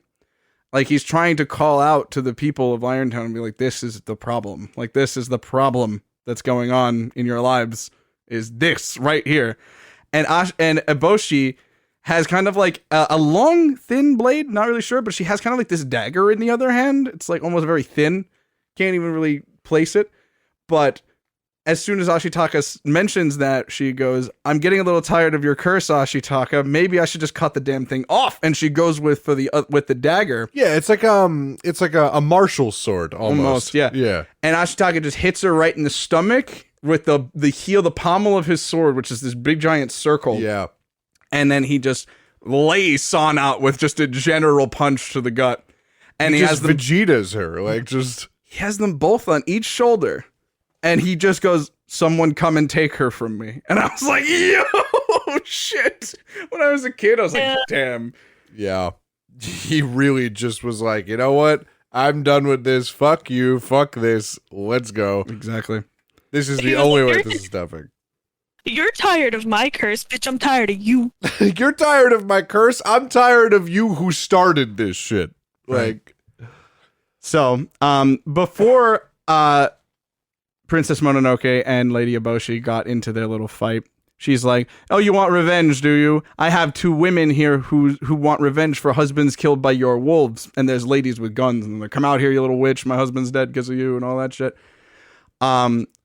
Like, he's trying to call out to the people of Irontown and be like, this is the problem. Like, this is the problem that's going on in your lives, is this right here. And Eboshi has kind of like a long, thin blade, not really sure, but she has kind of like this dagger in the other hand. It's like almost very thin. Can't even really place it. But as soon as Ashitaka mentions that, she goes, I'm getting a little tired of your curse, Ashitaka. Maybe I should just cut the damn thing off. And she goes with the dagger. Yeah, it's like a martial sword almost. Yeah. Yeah. And Ashitaka just hits her right in the stomach with the pommel of his sword, which is this big giant circle. Yeah. And then he just lays San out with just a general punch to the gut. And he has them, Vegeta's her, like, just... he has them both on each shoulder. And he just goes, someone come and take her from me. And I was like, yo, shit. When I was a kid, I was like, damn. Yeah. He really just was like, you know what? I'm done with this. Fuck you. Fuck this. Let's go. Exactly. This is the only way this is stopping. You're tired of my curse, bitch. I'm tired of you. You're tired of my curse. I'm tired of you who started this shit. Like, so, before Princess Mononoke and Lady Eboshi got into their little fight, she's like, oh, you want revenge, do you? I have two women here who want revenge for husbands killed by your wolves. And there's ladies with guns. And they're like, come out here, you little witch. My husband's dead because of you and all that shit.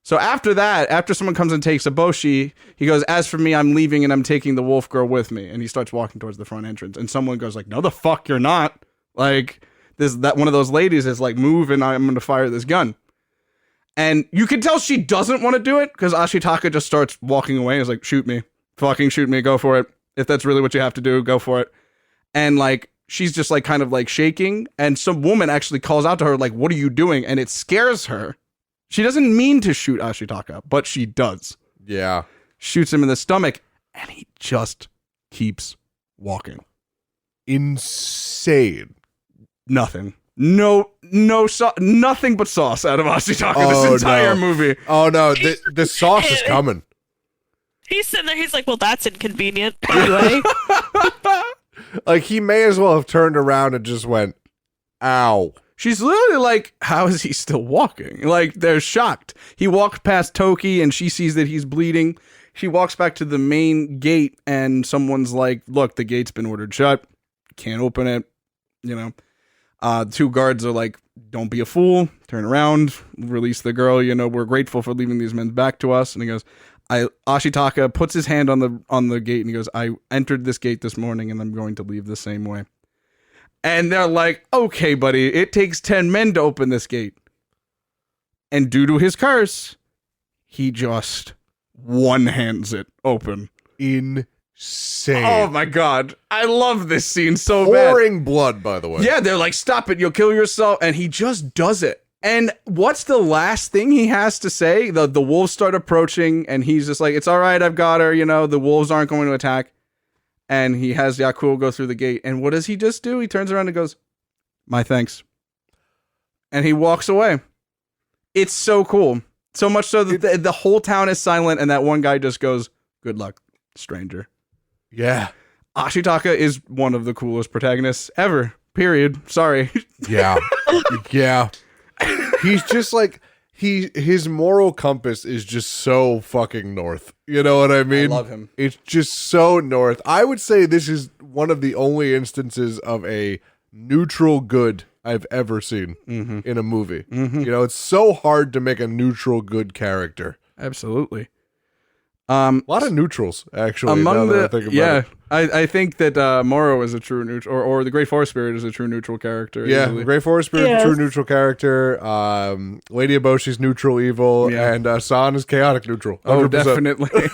So after that, after someone comes and takes Eboshi, he goes, as for me, I'm leaving and I'm taking the wolf girl with me. And he starts walking towards the front entrance. And someone goes like, no, the fuck you're not. Like, that one of those ladies is like, move and I'm going to fire this gun. And you can tell she doesn't want to do it because Ashitaka just starts walking away. He's like, shoot me. Fucking shoot me. Go for it. If that's really what you have to do, go for it. And like, she's just like kind of like shaking. And some woman actually calls out to her like, what are you doing? And it scares her. She doesn't mean to shoot Ashitaka, but she does. yeah. Shoots him in the stomach, and he just keeps walking. Insane. Nothing. No, nothing but sauce out of Ashitaka this entire movie. Oh, no. The sauce is coming. He's sitting there. He's like, well, that's inconvenient. Anyway. Like, he may as well have turned around and just went, ow. She's literally like, how is he still walking? Like, they're shocked. He walked past Toki and she sees that he's bleeding. She walks back to the main gate and someone's like, look, the gate's been ordered shut. Can't open it. You know, two guards are like, don't be a fool. Turn around, release the girl. You know, we're grateful for leaving these men back to us. And he goes, Ashitaka puts his hand on the gate and he goes, I entered this gate this morning and I'm going to leave the same way. And they're like, okay, buddy, it takes 10 men to open this gate. And due to his curse, he just one-hands it open. Insane. Oh my god. I love this scene so bad. Pouring blood, by the way. Yeah, they're like, stop it, you'll kill yourself. And he just does it. And what's the last thing he has to say? The wolves start approaching, and he's just like, it's all right, I've got her. You know, the wolves aren't going to attack. And he has Yakuo go through the gate. And what does he just do? He turns around and goes, My thanks. And he walks away. It's so cool. So much so that the whole town is silent, and that one guy just goes, "Good luck, stranger." Yeah. Ashitaka is one of the coolest protagonists ever. Period. Sorry. Yeah. Yeah. He's just like his moral compass is just so fucking north. You know what I mean? I love him. It's just so north. I would say this is one of the only instances of a neutral good I've ever seen in a movie. You know, it's so hard to make a neutral good character. Absolutely. A lot of neutrals, actually. Among now that I the think about it. I think that Moro is a true neutral, or the Great Forest Spirit is a true neutral character. Yeah, easily. Great Forest Spirit, Yes. true neutral character. Lady Eboshi's neutral evil, Yeah. and San is chaotic neutral. 100%. Oh, definitely.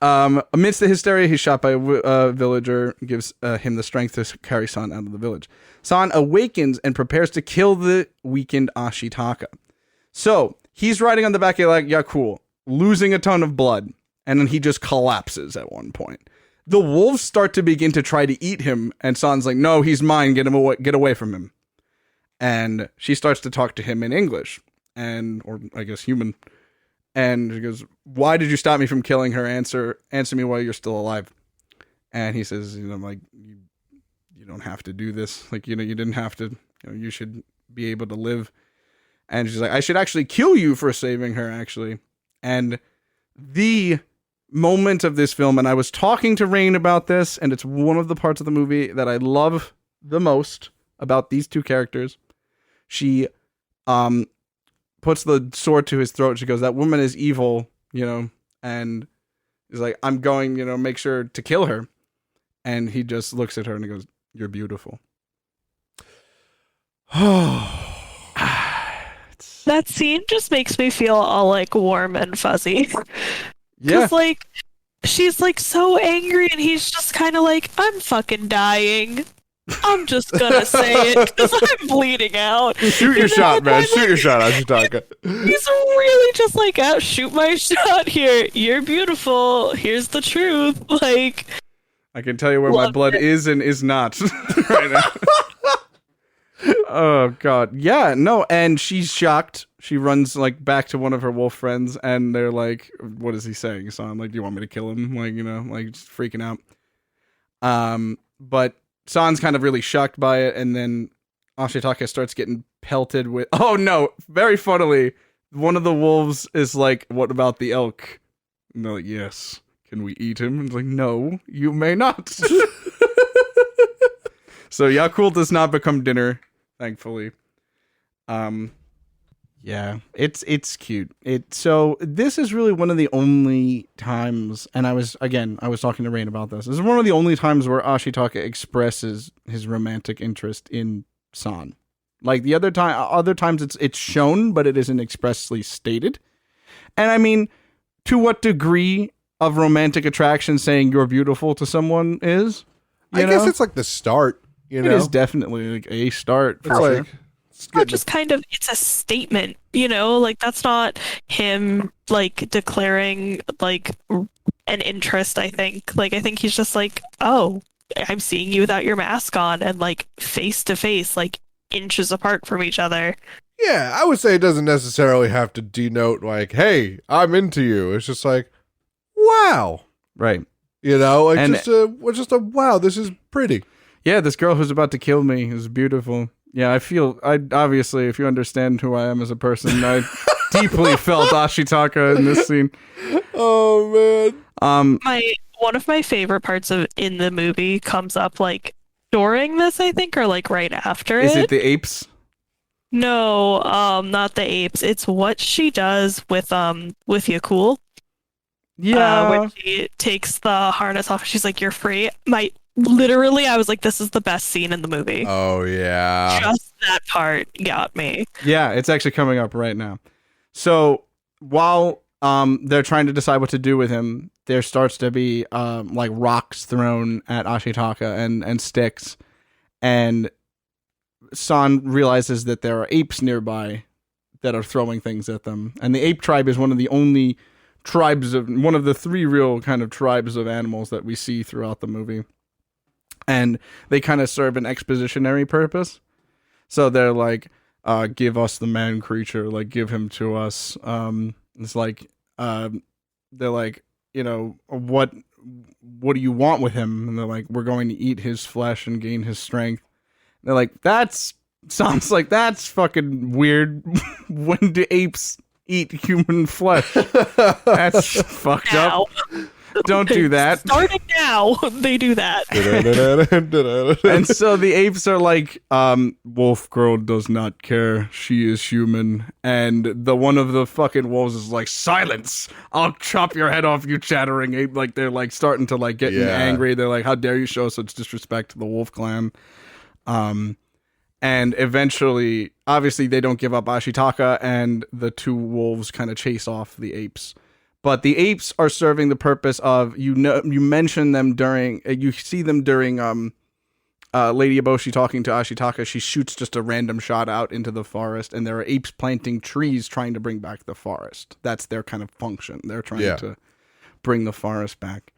Amidst the hysteria, he's shot by a villager, gives him the strength to carry San out of the village. San awakens and prepares to kill the weakened Ashitaka. So he's riding on the back of like Yakul, losing a ton of blood, and then he just collapses at one point. The wolves start to begin to try to eat him, and San's like, "No, he's mine. Get him away. Get away from him." And she starts to talk to him in English, or I guess human. And she goes, "Why did you stop me from killing her? Answer me while you're still alive." And he says, like, you don't have to do this. Like, you didn't have to, you should be able to live. And she's like, "I should actually kill you for saving her, actually." And the moment of this film, and I was talking to Rain about this, and it's one of the parts of the movie that I love the most about these two characters. She, puts the sword to his throat. She goes, "That woman is evil," and he's like, "I'm going, make sure to kill her." And he just looks at her and he goes, "You're beautiful." That scene just makes me feel all like warm and fuzzy. Yeah. Because like she's like so angry and he's just kind of like, "I'm fucking dying. I'm just gonna say it because I'm bleeding out." Shoot your shot, man. Shoot your shot, Ashitaka. He's really just like, "Shoot my shot here. You're beautiful. Here's the truth." Like, I can tell you where my Love blood it. is and is not right now. Oh god. Yeah, no, and she's shocked. She runs like back to one of her wolf friends and they're like, "What is he saying, son? Like, do you want me to kill him?" Like, like just freaking out. But San's kind of really shocked by it, and then Ashitaka starts getting pelted with oh no, very funnily, one of the wolves is like, "What about the elk?" And they're like, "Yes. Can we eat him?" And it's like, "No, you may not." So Yakul does not become dinner, thankfully. Yeah, it's cute. So this is really one of the only times, and I was talking to Rain about this. This is one of the only times where Ashitaka expresses his romantic interest in San. Like the other times it's shown, but it isn't expressly stated. And I mean, to what degree of romantic attraction saying "you're beautiful" to someone is? I guess it's like the start, It is definitely like a start. It's like or just kind of, it's a statement, like that's not him like declaring like an interest. I think he's just like, "Oh, I'm seeing you without your mask on and like face to face, like inches apart from each other." Yeah, I would say it doesn't necessarily have to denote like, "Hey, I'm into you." It's just like, wow. Right. Like just a wow, this is pretty. Yeah, this girl who's about to kill me is beautiful. Yeah, I obviously, if you understand who I am as a person, I deeply felt Ashitaka in this scene. Oh man. One of my favorite parts in the movie comes up like during this, I think, or like right after Is it the apes? No, not the apes. It's what she does with Yakul. Yeah. When she takes the harness off, she's like, "You're free." Literally, I was like, this is the best scene in the movie. Oh yeah. Just that part got me. Yeah, it's actually coming up right now. So while they're trying to decide what to do with him, there starts to be like rocks thrown at Ashitaka and sticks, and San realizes that there are apes nearby that are throwing things at them, and the ape tribe is one of the only one of the three real kind of tribes of animals that we see throughout the movie. And they kind of serve an expositionary purpose. So they're like, give us the man creature, like give him to us. It's like, they're like, what do you want with him? And they're like, we're going to eat his flesh and gain his strength. And they're like, sounds like that's fucking weird. When do apes eat human flesh? That's fucked Now. up. Don't do that. Starting now, they do that. And so the apes are like, wolf girl does not care. She is human. And the one of the fucking wolves is like, silence! I'll chop your head off, you chattering ape. Like, they're like starting to like get angry. They're like, how dare you show such disrespect to the wolf clan? And eventually, obviously, they don't give up Ashitaka, and the two wolves kind of chase off the apes. But the apes are serving the purpose of, you mention them during, you see them during Lady Eboshi talking to Ashitaka. She shoots just a random shot out into the forest, and there are apes planting trees trying to bring back the forest. That's their kind of function. They're trying to bring the forest back.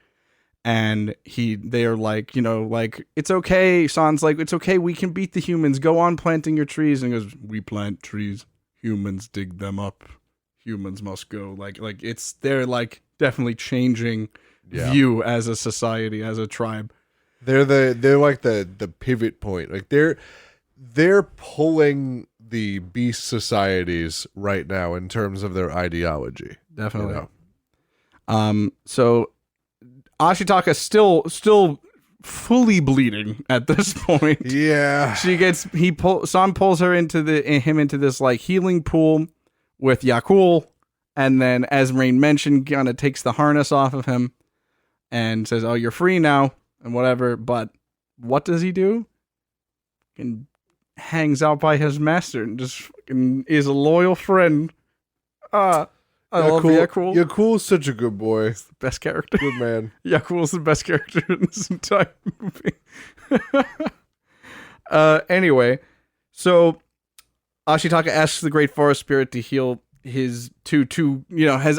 And they are like, like, it's okay. San's like, it's okay. We can beat the humans. Go on planting your trees. And he goes, we plant trees. Humans dig them up. Humans must go. Like they're like definitely changing view as a society, as a tribe. They're like the pivot point. Like they're pulling the beast societies right now in terms of their ideology. Definitely. So Ashitaka still fully bleeding at this point. Yeah. San pulls her into this like healing pool with Yakul, and then, as Rain mentioned, kind of takes the harness off of him and says, oh, you're free now, and whatever. But what does he do? And hangs out by his master and just fucking is a loyal friend. I love Yakul. Yakul's such a good boy. He's the best character. Good man. Yakul's the best character in this entire movie. Anyway, so Ashitaka asks the Great Forest Spirit to heal has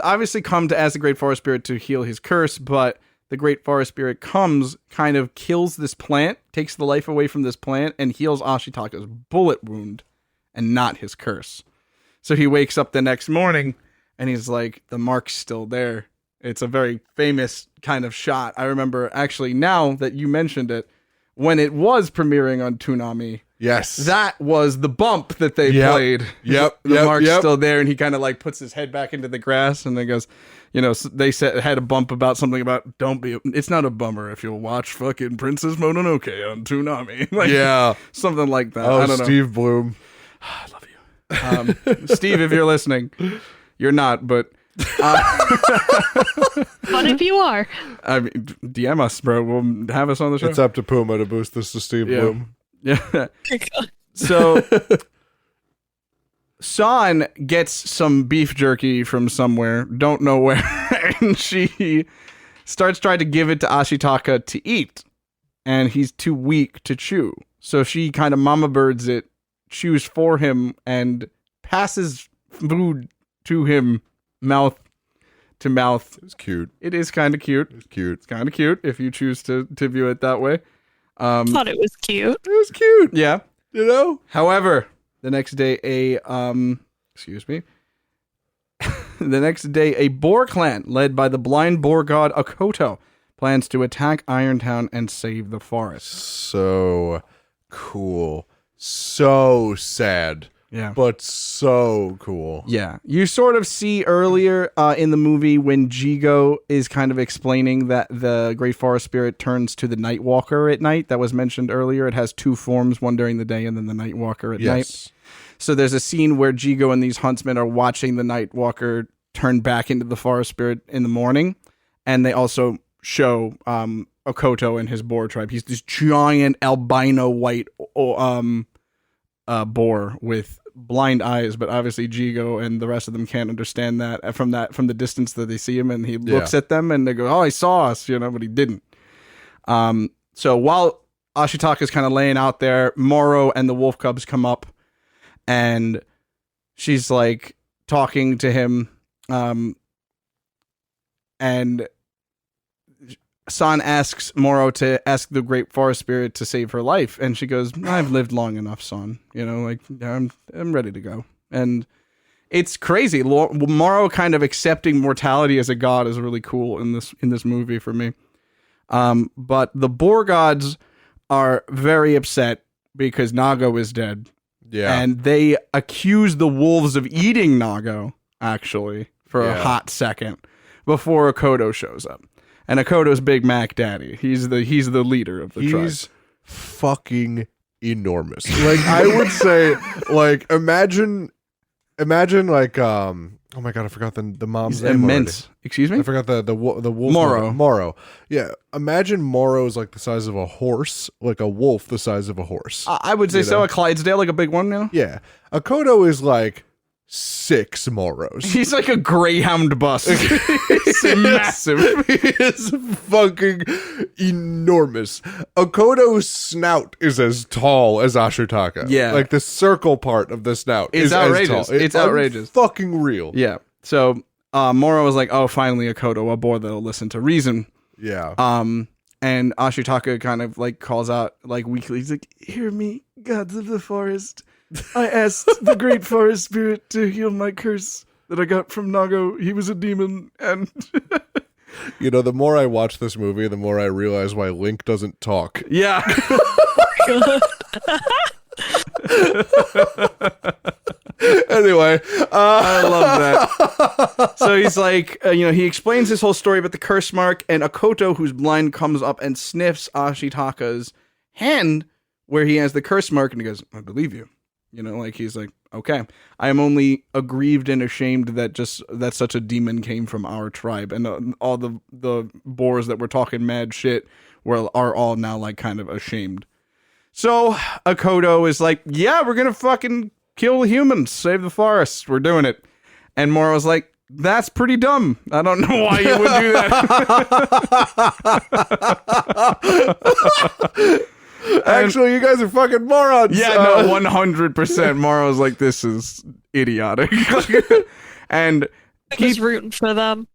obviously come to ask the Great Forest Spirit to heal his curse, but the Great Forest Spirit comes, kind of kills this plant, takes the life away from this plant, and heals Ashitaka's bullet wound and not his curse. So he wakes up the next morning and he's like, the mark's still there. It's a very famous kind of shot. I remember, actually, now that you mentioned it, when it was premiering on Toonami, yes, that was the bump that they played. The mark's still there, and he kind of like puts his head back into the grass, and then goes, they had a bump about something about it's not a bummer if you'll watch fucking Princess Mononoke on Toonami. Something like that. I don't know. Steve Bloom. I love you. Steve, if you're listening, you're not, but But if you are, I mean, DM us, bro. We'll have us on the show. It's up to Puma to boost this to Steve Bloom. Yeah. So San gets some beef jerky from somewhere, don't know where, and she starts trying to give it to Ashitaka to eat, and he's too weak to chew. So she kind of mama birds it, chews for him, and passes food to him, mouth to mouth. It's cute. It is kind of cute. It's cute. It's kind of cute if you choose to view it that way. thought it was cute. It was cute. Yeah. However, the next day the next day a boar clan led by the blind boar god Akoto plans to attack Irontown and save the forest. So cool. So sad. Yeah. But so cool. Yeah. You sort of see earlier in the movie when Jigo is kind of explaining that the Great Forest Spirit turns to the Nightwalker at night. That was mentioned earlier. It has two forms, one during the day and then the Nightwalker at night. So there's a scene where Jigo and these huntsmen are watching the Nightwalker turn back into the Forest Spirit in the morning. And they also show Akoto and his boar tribe. He's this giant albino white boar with blind eyes, but obviously Jigo and the rest of them can't understand that from the distance that they see him, and he looks at them and they go, oh, he saw us, but he didn't. So while Ashitaka's kind of laying out there, Moro and the wolf cubs come up and she's like talking to him, and San asks Moro to ask the Great Forest Spirit to save her life, and she goes, "I've lived long enough, San. You know, like I'm ready to go." And it's crazy. Moro kind of accepting mortality as a god is really cool in this movie for me. But the boar gods are very upset because Nago is dead. Yeah. And they accuse the wolves of eating Nago, actually, for a hot second before Akodo shows up. And Akodo's Big Mac Daddy. He's the leader of the tribe. He's fucking enormous. Like, I would say, like, imagine like, oh my god, I forgot the mom's He's name immense. already. Excuse me? I forgot the wolf. Moro. Moro. Yeah. Imagine Moro's like the size of a horse, like a wolf the size of a horse. I would say You so. know? A Clydesdale, like a big one now? Yeah. Akodo is like 6 Moros. He's like a Greyhound bus. He's massive. He is fucking enormous. Akodo's snout is as tall as Ashitaka. Yeah. Like the circle part of the snout is outrageous. as tall. It's outrageous. Fucking real. Yeah. So Moro was like, "Oh, finally Akodo, a boar that'll listen to reason." Yeah. And Ashitaka kind of like calls out like weakly. He's like, "Hear me, gods of the forest. I asked the Great Forest Spirit to heal my curse that I got from Nago. He was a demon, and You know, the more I watch this movie, the more I realize why Link doesn't talk. yeah." Anyway, I love that. So he's like, he explains this whole story about the curse mark, and Akoto, who's blind, comes up and sniffs Ashitaka's hand where he has the curse mark, and he goes, "I believe you." He's like, "Okay, I am only aggrieved and ashamed that such a demon came from our tribe, and all the boars that were talking mad shit are all now like kind of ashamed." So Akodo is like, "Yeah, we're gonna fucking kill the humans, save the forest. We're doing it." And Moro's like, "That's pretty dumb. I don't know why you would do that." actually, you guys are fucking morons. Yeah, no, 100%. Moro's like, "This is idiotic." And He's rooting for them.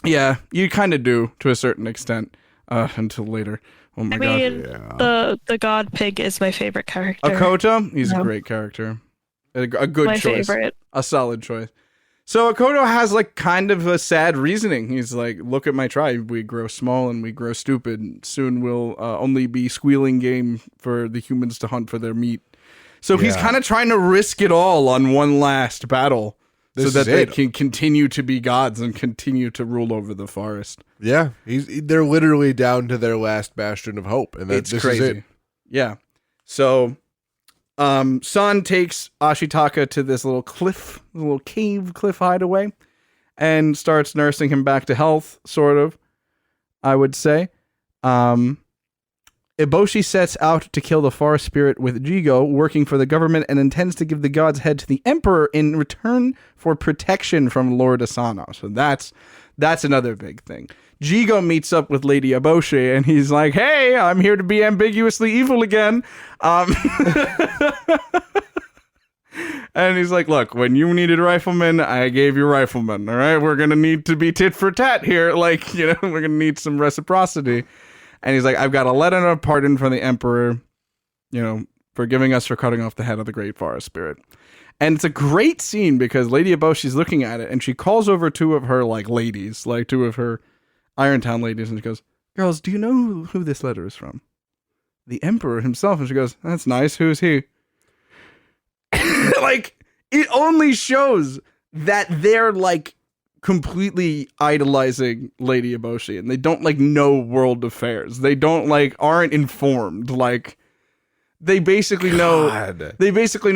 yeah, you kind of do to a certain extent until later. Oh my I god. mean, the god pig is my favorite character. Akoto, he's a No. great character. A good My choice. favorite. A solid choice. So Akoto has like kind of a sad reasoning. He's like, "Look at my tribe. We grow small and we grow stupid. Soon we'll only be squealing game for the humans to hunt for their meat." So he's Yeah. kind of trying to risk it all on one last battle so This that is they it. can continue to be gods and continue to rule over the forest. Yeah, they're literally down to their last bastion of hope, and It's this crazy. is it. Yeah. So San takes Ashitaka to this little cave cliff hideaway, and starts nursing him back to health, sort of, I would say. Eboshi sets out to kill the forest spirit with Jigo, working for the government, and intends to give the god's head to the emperor in return for protection from Lord Asano. So that's another big thing. Jigo meets up with Lady Eboshi, and he's like, "Hey, I'm here to be ambiguously evil again." And he's like, "Look, when you needed riflemen, I gave you riflemen, all right? We're going to need to be tit for tat here. Like, we're going to need some reciprocity." And he's like, "I've got a letter of pardon from the emperor, forgiving us for cutting off the head of the great forest spirit." And it's a great scene because Lady Eboshi's looking at it, and she calls over two of her, like, ladies, like two of her Irontown ladies, and she goes, "Girls, do you know who this letter is from?" "The emperor himself." And she goes, "That's nice. Who's he?" Like, it only shows that they're, like, completely idolizing Lady Eboshi, and they don't, like, know world affairs. They don't, like, aren't informed. Like, they basically know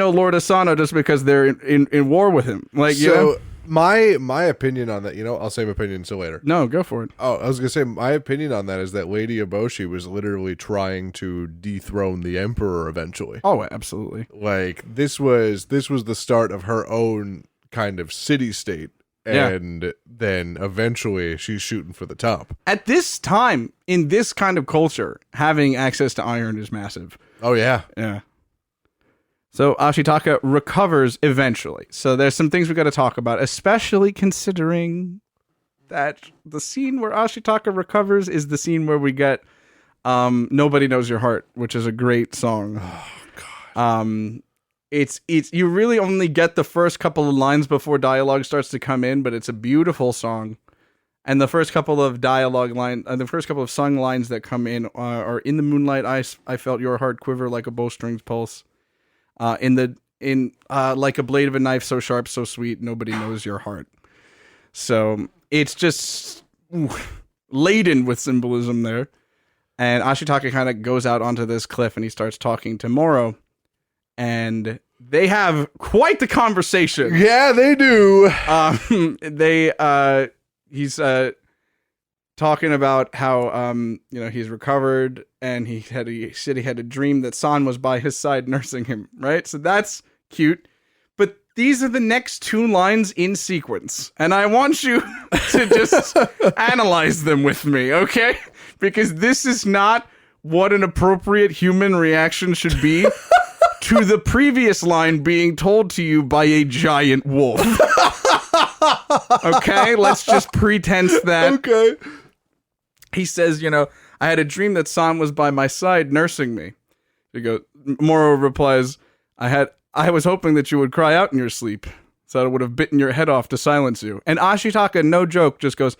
Lord Asano just because they're in war with him. Like, So my opinion on that, I'll save opinion until later. No, go for it. Oh, I was gonna say my opinion on that is that Lady Eboshi was literally trying to dethrone the emperor eventually. Oh, absolutely. Like this was the start of her own kind of city state, and then eventually she's shooting for the top. At this time, in this kind of culture, having access to iron is massive. Oh yeah. Yeah. So Ashitaka recovers eventually. So there's some things we got to talk about, especially considering that the scene where Ashitaka recovers is the scene where we get Nobody Knows Your Heart, which is a great song. Oh, God. It's you really only get the first couple of lines before dialogue starts to come in, but it's a beautiful song. And the first couple of the first couple of sung lines that come in are in the moonlight. I felt your heart quiver like a bowstring's pulse. In like a blade of a knife, so sharp, so sweet. Nobody knows your heart. So it's just laden with symbolism there. And Ashitaka kind of goes out onto this cliff and he starts talking to Moro. And they have quite the conversation. Yeah, they do. He's talking about how he's recovered, and he said he had a dream that San was by his side nursing him, right? So that's cute. But these are the next 2 lines in sequence, and I want you to just analyze them with me, okay? Because this is not what an appropriate human reaction should be to the previous line being told to you by a giant wolf. Okay, let's just pretense that. Okay. He says, I had a dream that San was by my side nursing me. Moro replies, I was hoping that you would cry out in your sleep, so I would have bitten your head off to silence you. And Ashitaka, no joke, just goes,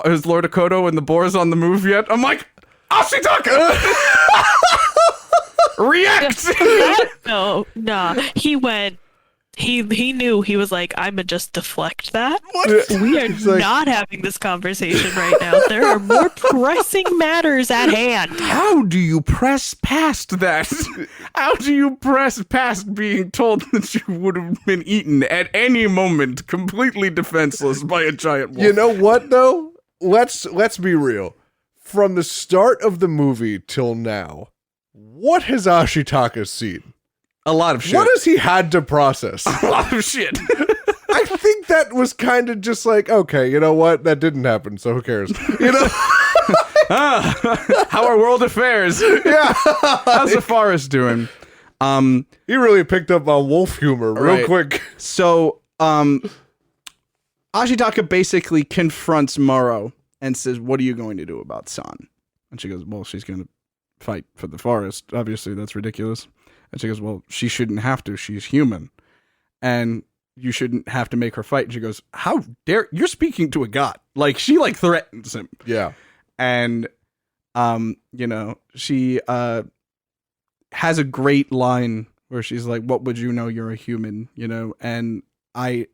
is Lord Akoto and the boars on the move yet? I'm like, Ashitaka! React! No, nah. He went. He knew. He was like, "I'ma just deflect that. What? We are not having this conversation right now. There are more pressing matters at hand." How do you press past that? How do you press past being told that you would have been eaten at any moment, completely defenseless by a giant wolf? You know what, though? Let's be real. From the start of the movie till now, what has Ashitaka seen? A lot of shit. What has he had to process? A lot of shit. I think that was kind of just like, okay, you know what? That didn't happen, so who cares? How are world affairs? Yeah. How's the forest doing? He really picked up on wolf humor real quick. So, Ashitaka basically confronts Moro and says, what are you going to do about San? And she goes, well, she's going to fight for the forest. Obviously, that's ridiculous. And she goes, well, she shouldn't have to. She's human. And you shouldn't have to make her fight. And she goes, how dare, you're speaking to a god. Like, she, threatens him. Yeah. And, she has a great line where she's like, what would you know? You're a human, and I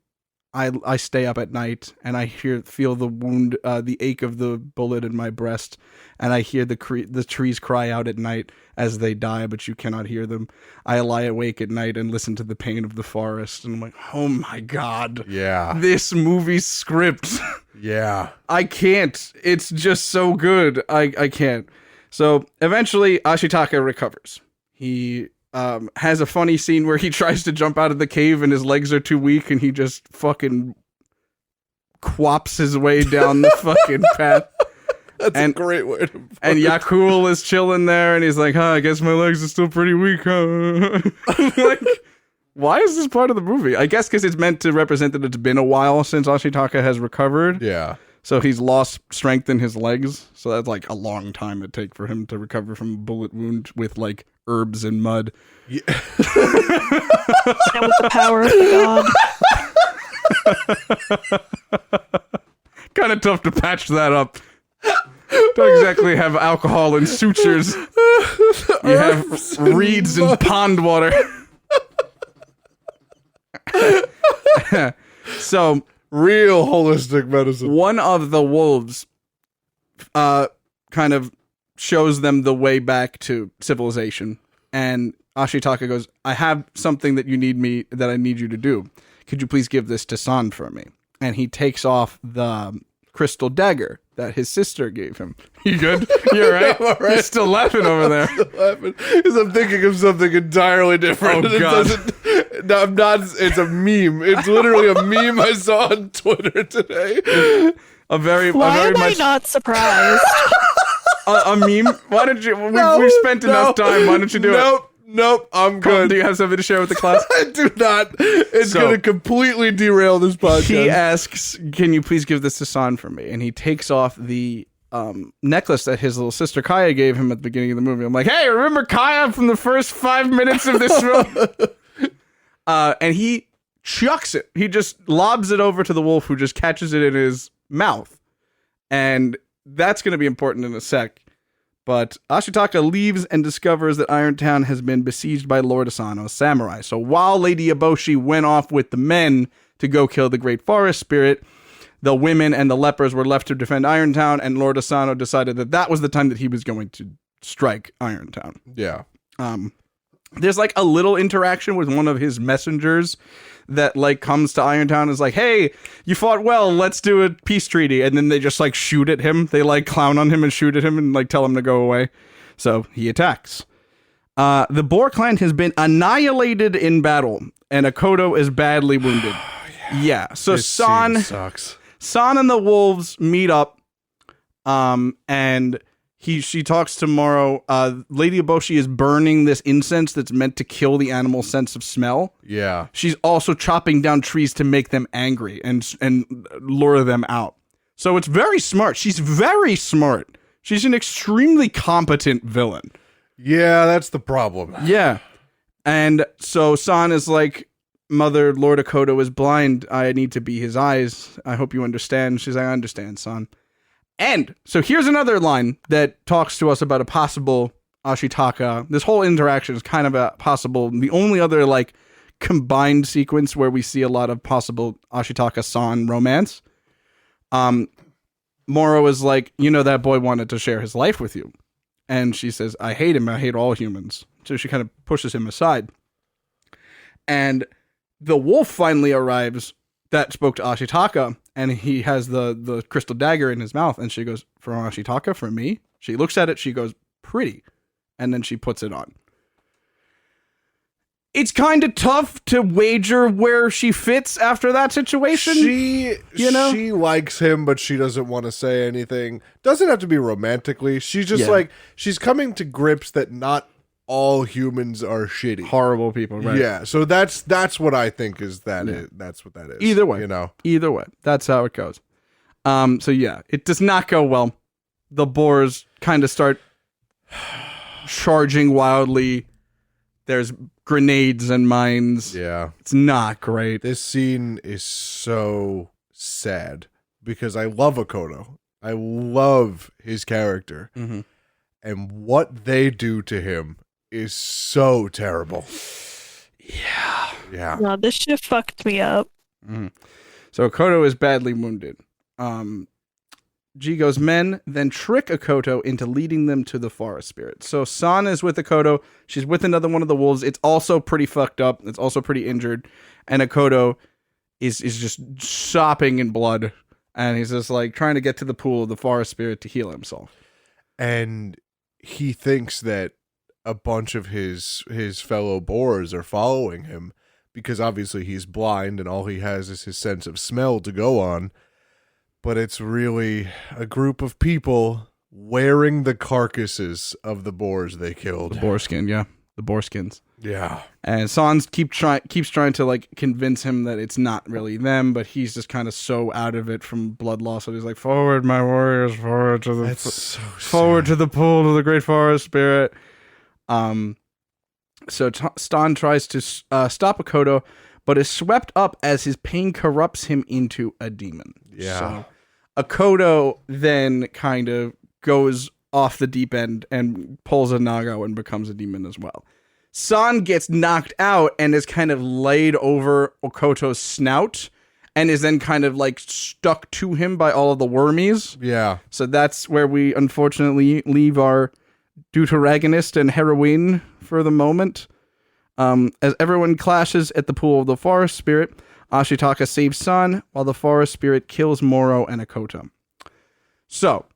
stay up at night and I feel the wound, the ache of the bullet in my breast, and I hear the trees cry out at night as they die, but you cannot hear them. I lie awake at night and listen to the pain of the forest, and I'm like, oh my god, yeah, this movie's script. Yeah, I can't. It's just so good. I can't. So eventually, Ashitaka recovers. He has a funny scene where he tries to jump out of the cave and his legs are too weak and he just fucking quaps his way down the fucking path. That's a great way to put And it. Yakul is chilling there and he's like, I guess my legs are still pretty weak, huh? Like, why is this part of the movie? I guess because it's meant to represent that it's been a while since Ashitaka has recovered. Yeah. So he's lost strength in his legs. So that's a long time it'd take for him to recover from a bullet wound with herbs and mud. Yeah. And with the power of God. Kind of tough to patch that up. Don't exactly have alcohol and sutures. You have reeds and pond water. So, Real holistic medicine. one of the wolves kind of shows them the way back to civilization. And Ashitaka goes, I have something that I need you to do. Could you please give this to San for me? And he takes off the crystal dagger that his sister gave him. You good? You're right. I'm all right. You're still laughing over there. Because I'm thinking of something entirely different. Oh, and God. No, I'm not. It's a meme. It's literally a meme I saw on Twitter today. Why am I not surprised? A meme? Why don't you? We've spent enough time. Why don't you do it? Nope, I'm Colton, good. do you have something to share with the class? I do not. It's So- going to completely derail this podcast. He asks, "Can you please give this to San for me?" And he takes off the necklace that his little sister Kaya gave him at the beginning of the movie. I'm like, "Hey, remember Kaya from the first 5 minutes of this film?" And he chucks it. He just lobs it over to the wolf, who just catches it in his mouth. And that's going to be important in a sec. But Ashitaka leaves and discovers that Irontown has been besieged by Lord Asano's samurai. So while Lady Eboshi went off with the men to go kill the Great Forest Spirit, the women and the lepers were left to defend Irontown, and Lord Asano decided that that was the time that he was going to strike Irontown. Yeah. There's like a little interaction with one of his messengers that like comes to Irontown and is like, "Hey, you fought well, let's do a peace treaty." And then they just like shoot at him. They like clown on him and shoot at him and like tell him to go away. So he attacks. The Boar clan has been annihilated in battle, and Akoto is badly wounded. Yeah. So This scene San sucks. and the wolves meet up, and she talks to Moro. Lady Eboshi is burning this incense that's meant to kill the animal's sense of smell. Yeah. She's also chopping down trees to make them angry and lure them out. So it's very smart. She's very smart. She's an extremely competent villain. Yeah, that's the problem. Yeah. And so San is like, "Mother, Lord Akoto is blind. I need to be his eyes. I hope you understand." She's like, "I understand, San." And so here's another line that talks to us about a possible Ashitaka. This whole interaction is kind of a possible, the only other like combined sequence where we see a lot of possible Ashitaka-San romance. Moro is like, "You know, that boy wanted to share his life with you." And she says, "I hate him. I hate all humans." So she kind of pushes him aside. And the wolf finally arrives that spoke to Ashitaka, and he has the crystal dagger in his mouth, and she goes, "For Ashitaka, for me?" She looks at it, she goes, "Pretty," and then she puts it on. It's kind of tough to wager where she fits after that situation. She know? likes him, but she doesn't want to say anything. Doesn't have to be romantically. She's just Yeah. like, she's coming to grips that not all humans are shitty. Horrible people, right? Yeah, so that's what I think is that. That's what that is. Either way, you know. Either way, that's how it goes. So yeah, it does not go well. The boars kind of start charging wildly. There's grenades and mines. Yeah, It's not great. this scene is so sad because I love Akoto. I love his character, Mhm. and what they do to him is so terrible. Yeah. No, this shit fucked me up. So Akoto is badly wounded. Jigo's men then trick Akoto into leading them to the forest spirit. So San is with Akoto. She's with another one of the wolves. It's also pretty fucked up. It's also pretty injured. And Akoto is just sopping in blood. And he's just like trying to get to the pool of the forest spirit to heal himself. And he thinks that a bunch of his fellow boars are following him because obviously he's blind and all he has is his sense of smell to go on. But it's really a group of people wearing the carcasses of the boars they killed. The boarskin, yeah. The boarskins. Yeah. And Sans keeps trying to like convince him that it's not really them, but he's just kind of so out of it from blood loss that he's like, "Forward, my warriors, forward to the That's so forward sad. to the pool of the great forest spirit." So Stan tries to stop Akoto, but is swept up as his pain corrupts him into a demon. Yeah. So Akoto then kind of goes off the deep end and pulls a Nago and becomes a demon as well. San gets knocked out and is kind of laid over Okoto's snout and is then kind of like stuck to him by all of the wormies. Yeah. So that's where we unfortunately leave our deuteragonist and heroine for the moment. As everyone clashes at the pool of the forest spirit, Ashitaka saves San while the forest spirit kills Moro and Akoto. So,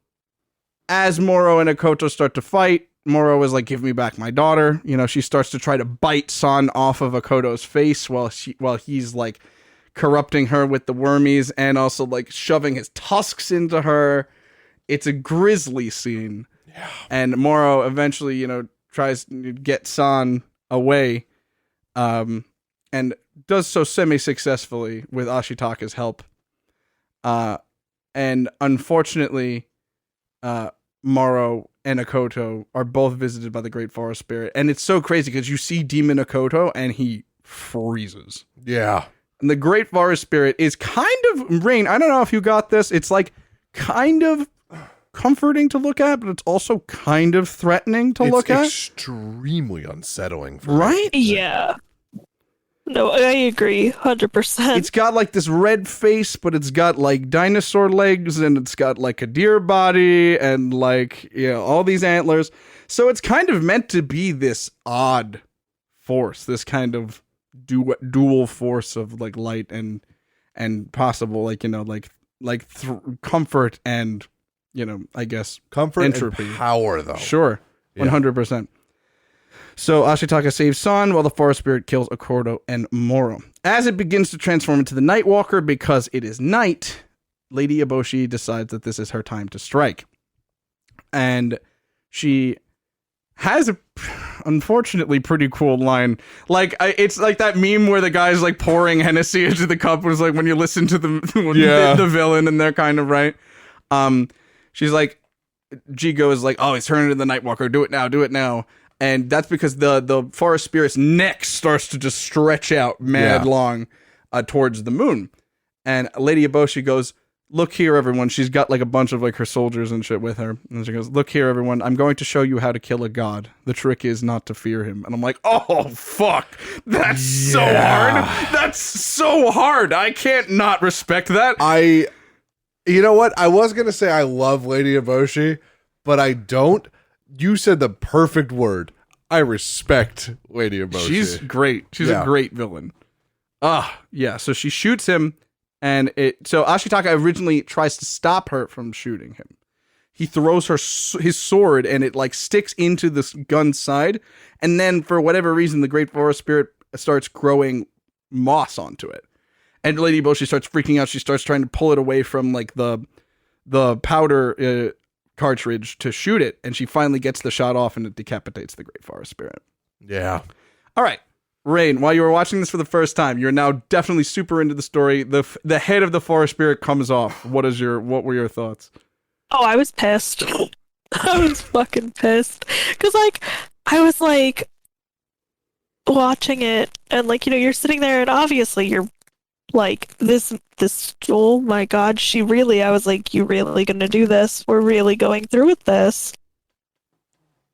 as Moro and Akoto start to fight, Moro is like, "Give me back my daughter." You know, she starts to try to bite San off of Akoto's face while he's like corrupting her with the wormies and also like shoving his tusks into her. It's a grisly scene. Yeah. And Moro eventually, tries to get San away, and does so semi-successfully with Ashitaka's help. And unfortunately, Moro and Akoto are both visited by the Great Forest Spirit. And it's so crazy because you see Demon Akoto and he freezes. Yeah. And the Great Forest Spirit is kind of, Rain, I don't know if you got this. It's like kind of comforting to look at, but it's also kind of threatening to look at. It's extremely unsettling. For Right? Yeah. No, I agree, 100%. It's got like this red face, but it's got like dinosaur legs, and it's got like a deer body, and like, you know, all these antlers. So it's kind of meant to be this odd force, this kind of dual force of like light and possible, like, you know, like comfort and, you know, I guess Comfort entropy. and power, though. Sure, Yeah. 100%. So Ashitaka saves San while the forest spirit kills Akoto and Moro. As it begins to transform into the Nightwalker because it is night, Lady Eboshi decides that this is her time to strike. And she has a unfortunately pretty cool line. Like, it's like that meme where the guy's like pouring Hennessy into the cup. Was like when you listen to the villain and they're kind of right. She's like, Jigo is like, oh, he's turning into the Nightwalker. Do it now. And that's because the forest spirit's neck starts to just stretch out mad long towards the moon. And Lady Eboshi goes, look here, everyone. She's got like a bunch of like her soldiers and shit with her. And she goes, look here, everyone. I'm going to show you how to kill a god. The trick is not to fear him. And I'm like, oh, fuck. That's so hard. That's so hard. I can't not respect that. You know what? I was going to say I love Lady Eboshi, but I don't. You said the perfect word. I respect Lady Eboshi. She's great. She's a great villain. Yeah. So she shoots him, and so Ashitaka originally tries to stop her from shooting him. He throws his sword, and it like sticks into this gun's side, and then for whatever reason, the Great Forest Spirit starts growing moss onto it, and Lady Eboshi starts freaking out. She starts trying to pull it away from like the powder cartridge to shoot it, and she finally gets the shot off, and it decapitates the Great Forest Spirit. Yeah. All right, Rain, while you were watching this for the first time, you're now definitely super into the story. The head of the Forest Spirit comes off. What were your thoughts? Oh, I was pissed. I was fucking pissed. Because, like, I was, like, watching it, and, like, you know, you're sitting there, and obviously you're like, this, oh my god, I was like, you really gonna do this? We're really going through with this.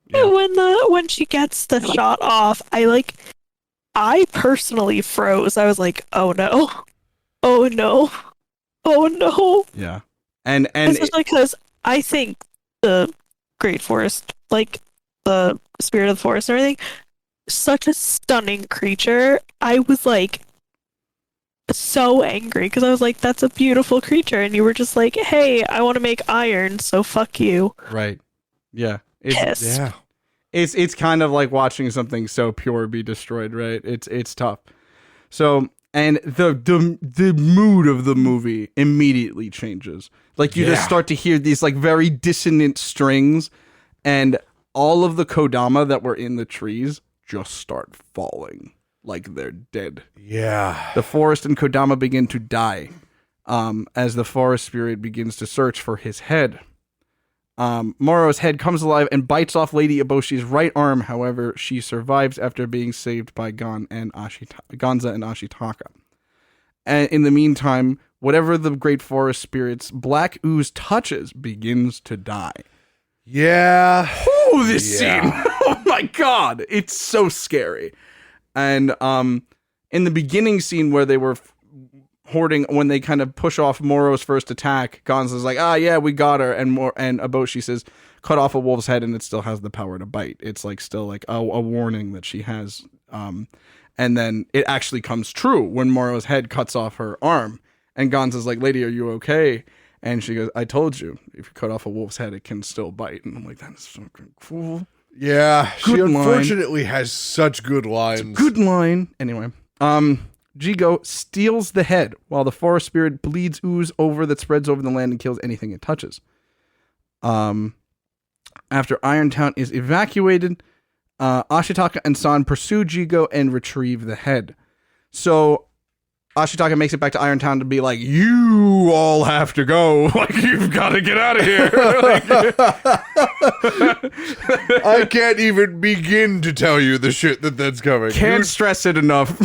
Yeah. And when she gets the shot off, I personally froze. I was like, oh no. Oh no. Oh no. Yeah. And especially because I think the Great Forest, like the spirit of the forest and everything, such a stunning creature. I was like so angry because I was like, that's a beautiful creature, and you were just like, hey, I want to make iron, so fuck you. Right. Yeah. Pissed. Yeah. It's kind of like watching something so pure be destroyed, right? It's tough. So, and the mood of the movie immediately changes. Like, you just start to hear these like very dissonant strings, and all of the kodama that were in the trees just start falling like they're dead. Yeah. The forest and kodama begin to die as the forest spirit begins to search for his head. Moro's head comes alive and bites off Lady Eboshi's right arm. However, she survives after being saved by Gonza and Ashitaka. And in the meantime, whatever the Great Forest Spirit's black ooze touches begins to die. Yeah. Oh, this scene! Oh my god, it's so scary. And in the beginning scene where they were hoarding, when they kind of push off Moro's first attack, Gonza's like, yeah, we got her, and Eboshi says, cut off a wolf's head and it still has the power to bite. It's like still like a warning that she has. And then it actually comes true when Moro's head cuts off her arm, and Gonza's like, lady, are you okay? And she goes, I told you, if you cut off a wolf's head, it can still bite. And I'm like, that is fucking cool. Yeah, Good she line. unfortunately has such good lines. Good line. Anyway, Jigo steals the head while the forest spirit bleeds ooze over that spreads over the land and kills anything it touches. After Irontown is evacuated, Ashitaka and San pursue Jigo and retrieve the head. So Ashitaka makes it back to Irontown to be like, you all have to go. Like, you've got to get out of here. I can't even begin to tell you the shit that's coming. Can't stress it enough.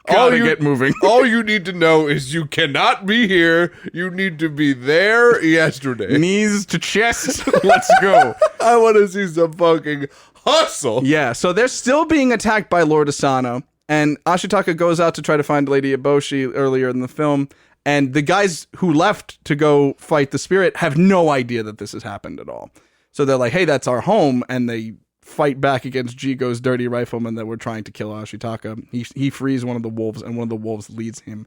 Gotta get moving. All you need to know is you cannot be here. You need to be there yesterday. Knees to chest. Let's go. I want to see some fucking hustle. Yeah, so they're still being attacked by Lord Asano. And Ashitaka goes out to try to find Lady Eboshi earlier in the film. And the guys who left to go fight the spirit have no idea that this has happened at all. So they're like, hey, that's our home. And they fight back against Jigo's dirty riflemen that were trying to kill Ashitaka. He frees one of the wolves, and one of the wolves leads him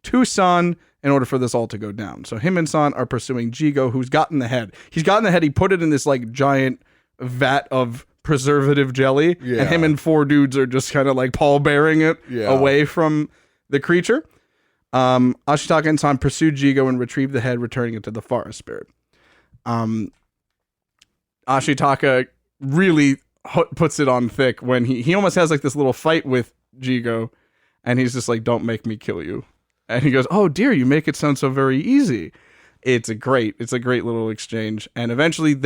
to San in order for this all to go down. So him and San are pursuing Jigo, who's gotten the head. He's gotten the head. He put it in this like giant vat of preservative jelly, and him and 4 dudes are just kind of like pallbearing it away from the creature. Ashitaka and San pursue Jigo and retrieve the head, returning it to the forest spirit. Ashitaka really puts it on thick when he almost has like this little fight with Jigo, and he's just like, don't make me kill you. And he goes, oh dear, you make it sound so very easy. It's a great little exchange. And eventually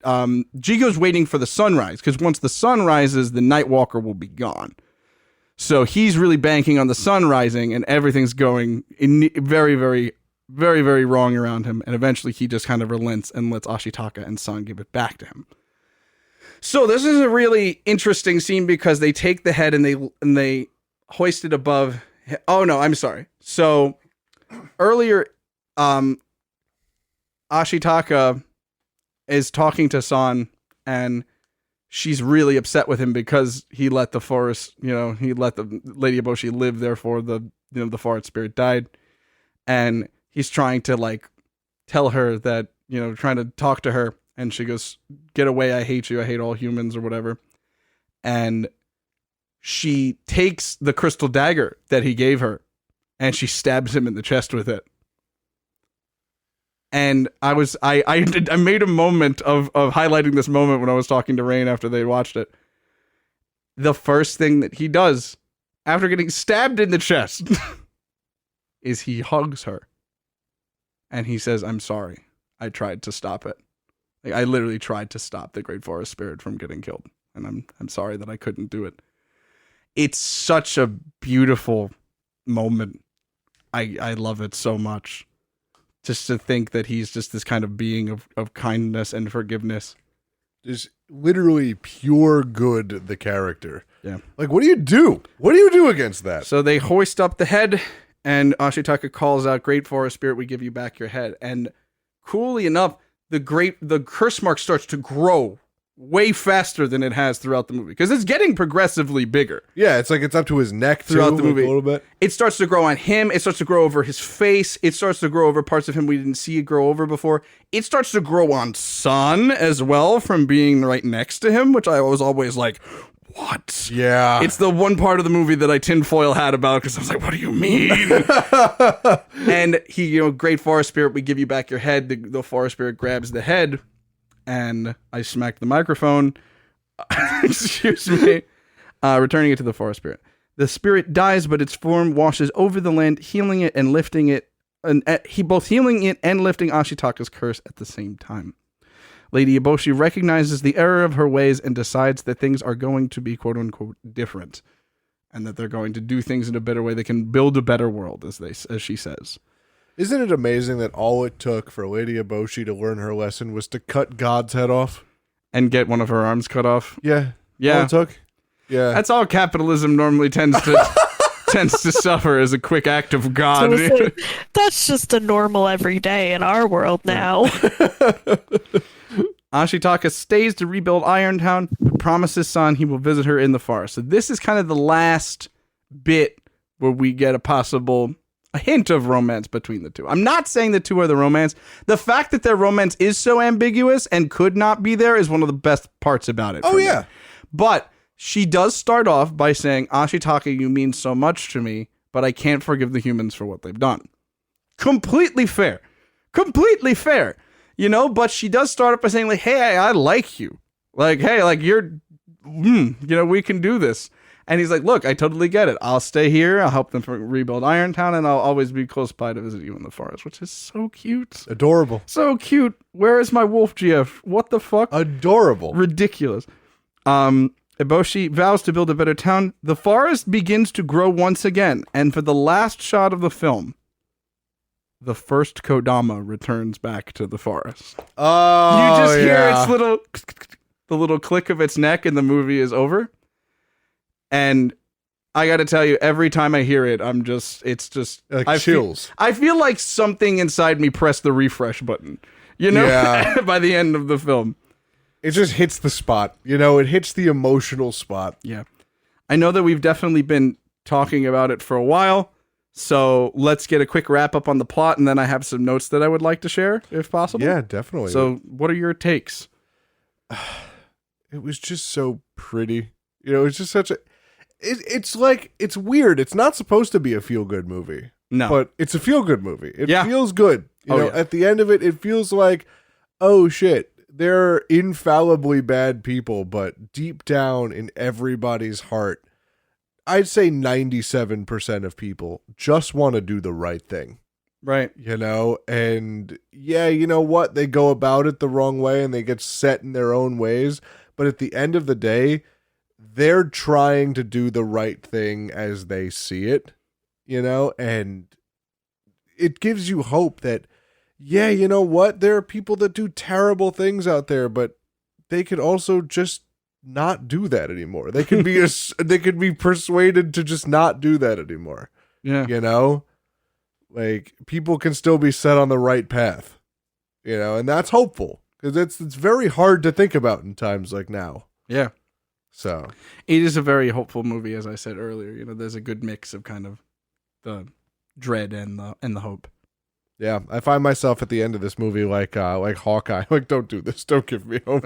Jigo's waiting for the sunrise, because once the sun rises, the Nightwalker will be gone. So he's really banking on the sun rising, and everything's going very, very, very, very wrong around him. And eventually he just kind of relents and lets Ashitaka and San give it back to him. So this is a really interesting scene because they take the head and they hoist it above. Oh no, I'm sorry. So earlier, Ashitaka is talking to San, and she's really upset with him because he let the forest, he let the Lady Eboshi live, therefore the forest spirit died. And he's trying to like tell her that, trying to talk to her, and she goes, get away, I hate you, I hate all humans, or whatever. And she takes the crystal dagger that he gave her, and she stabs him in the chest with it. And I made a moment of highlighting this moment when I was talking to Rain after they watched it. The first thing that he does after getting stabbed in the chest is he hugs her. And he says, I'm sorry. I tried to stop it. Like, I literally tried to stop the Great Forest Spirit from getting killed. And I'm sorry that I couldn't do it. It's such a beautiful moment. I love it so much. Just to think that he's just this kind of being of kindness and forgiveness. Just literally pure good, the character. Yeah. Like, what do you do? What do you do against that? So they hoist up the head, and Ashitaka calls out, Great Forest Spirit, we give you back your head. And coolly enough, the curse mark starts to grow way faster than it has throughout the movie, because it's getting progressively bigger. Yeah, it's like it's up to his neck throughout the movie a little bit. It starts to grow on him. It starts to grow over his face. It starts to grow over parts of him we didn't see it grow over before. It starts to grow on San as well, from being right next to him, which I was always like, what? Yeah. It's the one part of the movie that I tinfoil hat about, because I was like, what do you mean? And he, Great Forest Spirit, we give you back your head. The Forest Spirit grabs the head, and I smacked the microphone. Excuse me. Returning it to the Forest Spirit. The spirit dies, but its form washes over the land, healing it and lifting it. And both healing it and lifting Ashitaka's curse at the same time. Lady Eboshi recognizes the error of her ways and decides that things are going to be quote unquote different, and that they're going to do things in a better way. They can build a better world, as she says. Isn't it amazing that all it took for Lady Eboshi to learn her lesson was to cut God's head off? And get one of her arms cut off? Yeah. Yeah. All it took? Yeah. That's all capitalism normally tends to suffer, as a quick act of God. So that's just a normal everyday in our world now. Ashitaka stays to rebuild Irontown, but promises San he will visit her in the forest. So this is kind of the last bit where we get a hint of romance between the two. I'm not saying the two are the romance. The fact that their romance is so ambiguous and could not be there is one of the best parts about it. Oh, yeah. But she does start off by saying, Ashitaka, you mean so much to me, but I can't forgive the humans for what they've done. Completely fair. Completely fair. But she does start up by saying, like, hey, I like you. Like, hey, like, you're we can do this. And he's like, look, I totally get it. I'll stay here. I'll help them rebuild Irontown, and I'll always be close by to visit you in the forest, which is so cute. Adorable. So cute. Where is my wolf GF? What the fuck? Adorable. Ridiculous. Eboshi vows to build a better town. The forest begins to grow once again, and for the last shot of the film, the first Kodama returns back to the forest. Oh, You just hear the little click of its neck, and the movie is over. And I got to tell you, every time I hear it, Like chills. I feel like something inside me pressed the refresh button, Yeah. By the end of the film. It just hits the spot. It hits the emotional spot. Yeah. I know that we've definitely been talking about it for a while, so let's get a quick wrap up on the plot, and then I have some notes that I would like to share, if possible. Yeah, definitely. So what are your takes? It was just so pretty. It's just such a... It's weird. It's not supposed to be a feel-good movie. No. But it's a feel-good movie. It Yeah. feels good. At the end of it, it feels like, oh shit, they're infallibly bad people, but deep down in everybody's heart, I'd say 97% of people just want to do the right thing. Right. And yeah, you know what? They go about it the wrong way and they get set in their own ways. But at the end of the day, they're trying to do the right thing as they see it, and it gives you hope that, yeah, you know what? There are people that do terrible things out there, but they could also just not do that anymore. They could be they could be persuaded to just not do that anymore. Yeah. Like people can still be set on the right path, and that's hopeful because it's very hard to think about in times like now. Yeah. So it is a very hopeful movie, as I said earlier. There's a good mix of kind of the dread and the hope. Yeah, I find myself at the end of this movie like Hawkeye. Like, don't do this. Don't give me hope.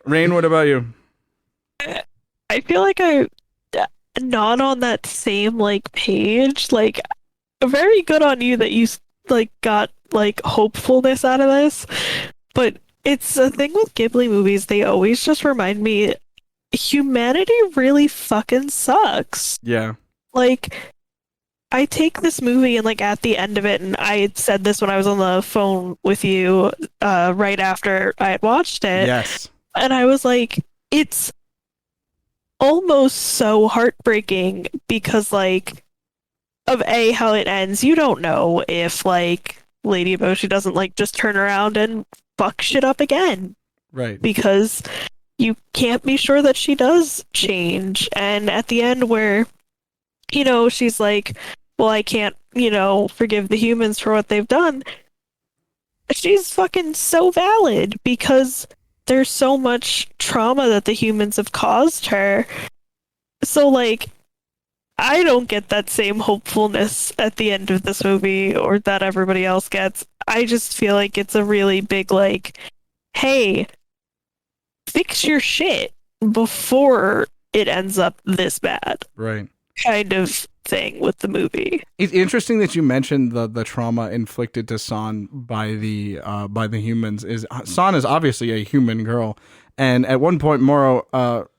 Rain, what about you? I feel like I'm not on that same page. Very good on you that you got hopefulness out of this, but it's a thing with Ghibli movies. They always just remind me humanity really fucking sucks. Yeah. I take this movie and at the end of it, and I had said this when I was on the phone with you right after I had watched it. Yes. And I was like, it's almost so heartbreaking because of how it ends. You don't know if Lady Boshi doesn't just turn around and fuck shit up again. Right. Because you can't be sure that she does change. And at the end where, she's like, well, I can't, forgive the humans for what they've done. She's fucking so valid because there's so much trauma that the humans have caused her. So, I don't get that same hopefulness at the end of this movie or that everybody else gets. I just feel like it's a really big, hey, fix your shit before it ends up this bad. Right. Kind of thing with the movie. It's interesting that you mentioned the trauma inflicted to San by the humans. San is obviously a human girl, and at one point Moro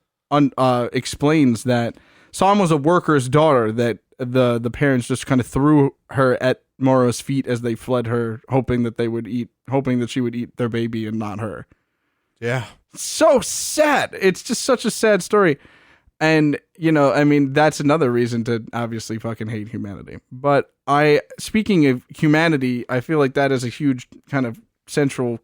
explains that San was a worker's daughter that the parents just kind of threw her at Moro's feet as they fled her, hoping that she would eat their baby and not her. Yeah. So sad. It's just such a sad story. And, that's another reason to obviously fucking hate humanity. But speaking of humanity, I feel like that is a huge kind of central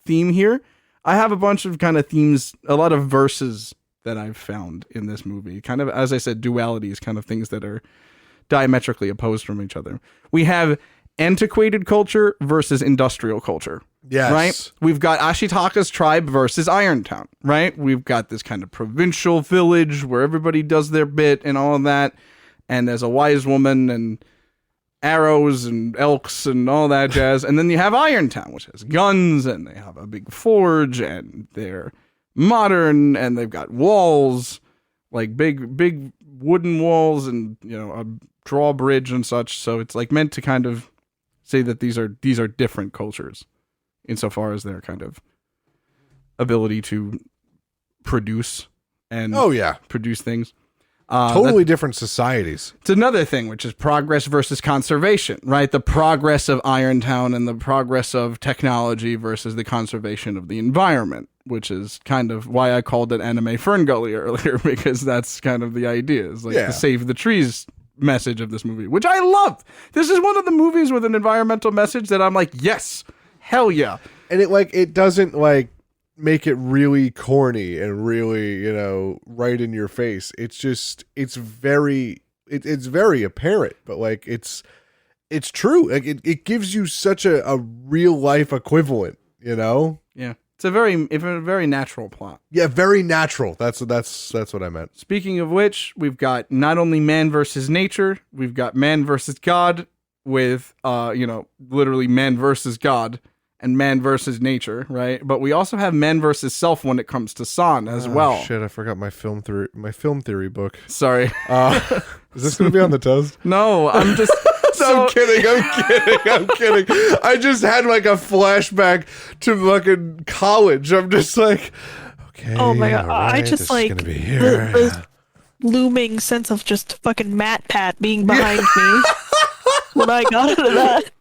theme here. I have a bunch of kind of themes, a lot of verses that I've found in this movie. Kind of, as I said, dualities, kind of things that are diametrically opposed from each other. We have antiquated culture versus industrial culture. Yes. Right? We've got Ashitaka's tribe versus Irontown, right? We've got this kind of provincial village where everybody does their bit and all of that. And there's a wise woman and arrows and elks and all that jazz. And then you have Irontown, which has guns and they have a big forge and they're modern and they've got walls, big wooden walls and, a drawbridge and such. So it's meant to kind of say that these are different cultures insofar as their kind of ability to produce and Oh yeah, produce things. totally different societies. It's another thing, which is progress versus conservation, right? The progress of Irontown and the progress of technology versus the conservation of the environment, which is kind of why I called it Anime Ferngully earlier, because that's kind of the idea, is like the save the trees message of this movie, which I love. This is one of the movies with an environmental message that I'm like, yes, hell yeah. And it doesn't like make it really corny and really, right in your face. It's just, it's very apparent, but like, it's true. Like it gives you such a real life equivalent, Yeah. It's a very natural plot. Yeah. Very natural. That's what I meant. Speaking of which, we've got not only man versus nature, we've got man versus God with, literally man versus God. And man versus nature, right? But we also have man versus self when it comes to San as well. Shit, I forgot my film theory book. Sorry. Is this going to be on the toast? No, I'm just... I'm kidding. I just had like a flashback to fucking college. I'm just like, okay. Oh my god! Right, I just like the looming sense of just fucking Matt Pat being behind me when I got into that.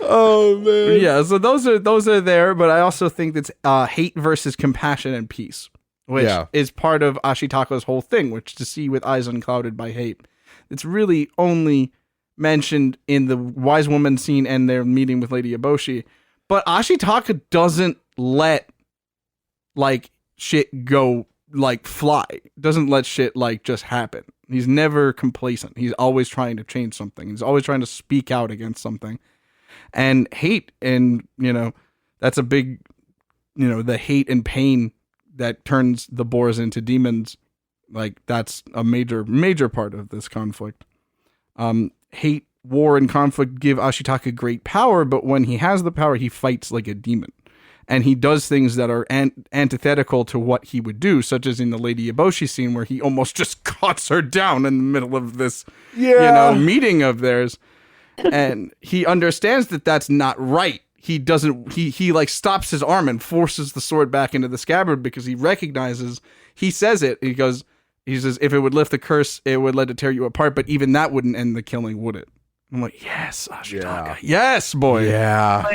Oh man. Yeah, so those are there, but I also think that's hate versus compassion and peace, which is part of Ashitaka's whole thing, which is to see with eyes unclouded by hate. It's really only mentioned in the wise woman scene and their meeting with Lady Eboshi, but Ashitaka doesn't let like shit go like fly. Doesn't let shit like just happen. He's never complacent. He's always trying to change something. He's always trying to speak out against something. And hate, and that's a big, the hate and pain that turns the boars into demons. Like that's a major part of this conflict. Hate, war, and conflict give Ashitaka great power, but when he has the power, he fights like a demon, and he does things that are antithetical to what he would do, such as in the Lady Eboshi scene where he almost just cuts her down in the middle of this, meeting of theirs. And he understands that that's not right. He doesn't, he like stops his arm and forces the sword back into the scabbard because he recognizes, he says it, he says, if it would lift the curse, it would let it tear you apart, but even that wouldn't end the killing, would it? I'm like, yes, Ashitaka. Yes, boy. Yeah.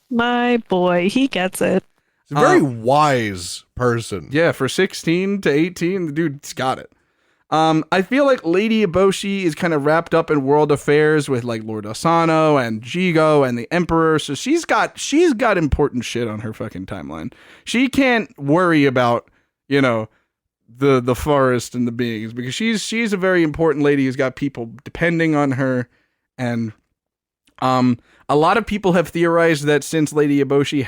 My boy, he gets it. He's a very wise person. Yeah, for 16 to 18, the dude's got it. I feel like Lady Eboshi is kind of wrapped up in world affairs with like Lord Asano and Jigo and the Emperor, so she's got important shit on her fucking timeline. She can't worry about, the forest and the beings, because she's a very important lady who's got people depending on her. And a lot of people have theorized that since Lady Eboshi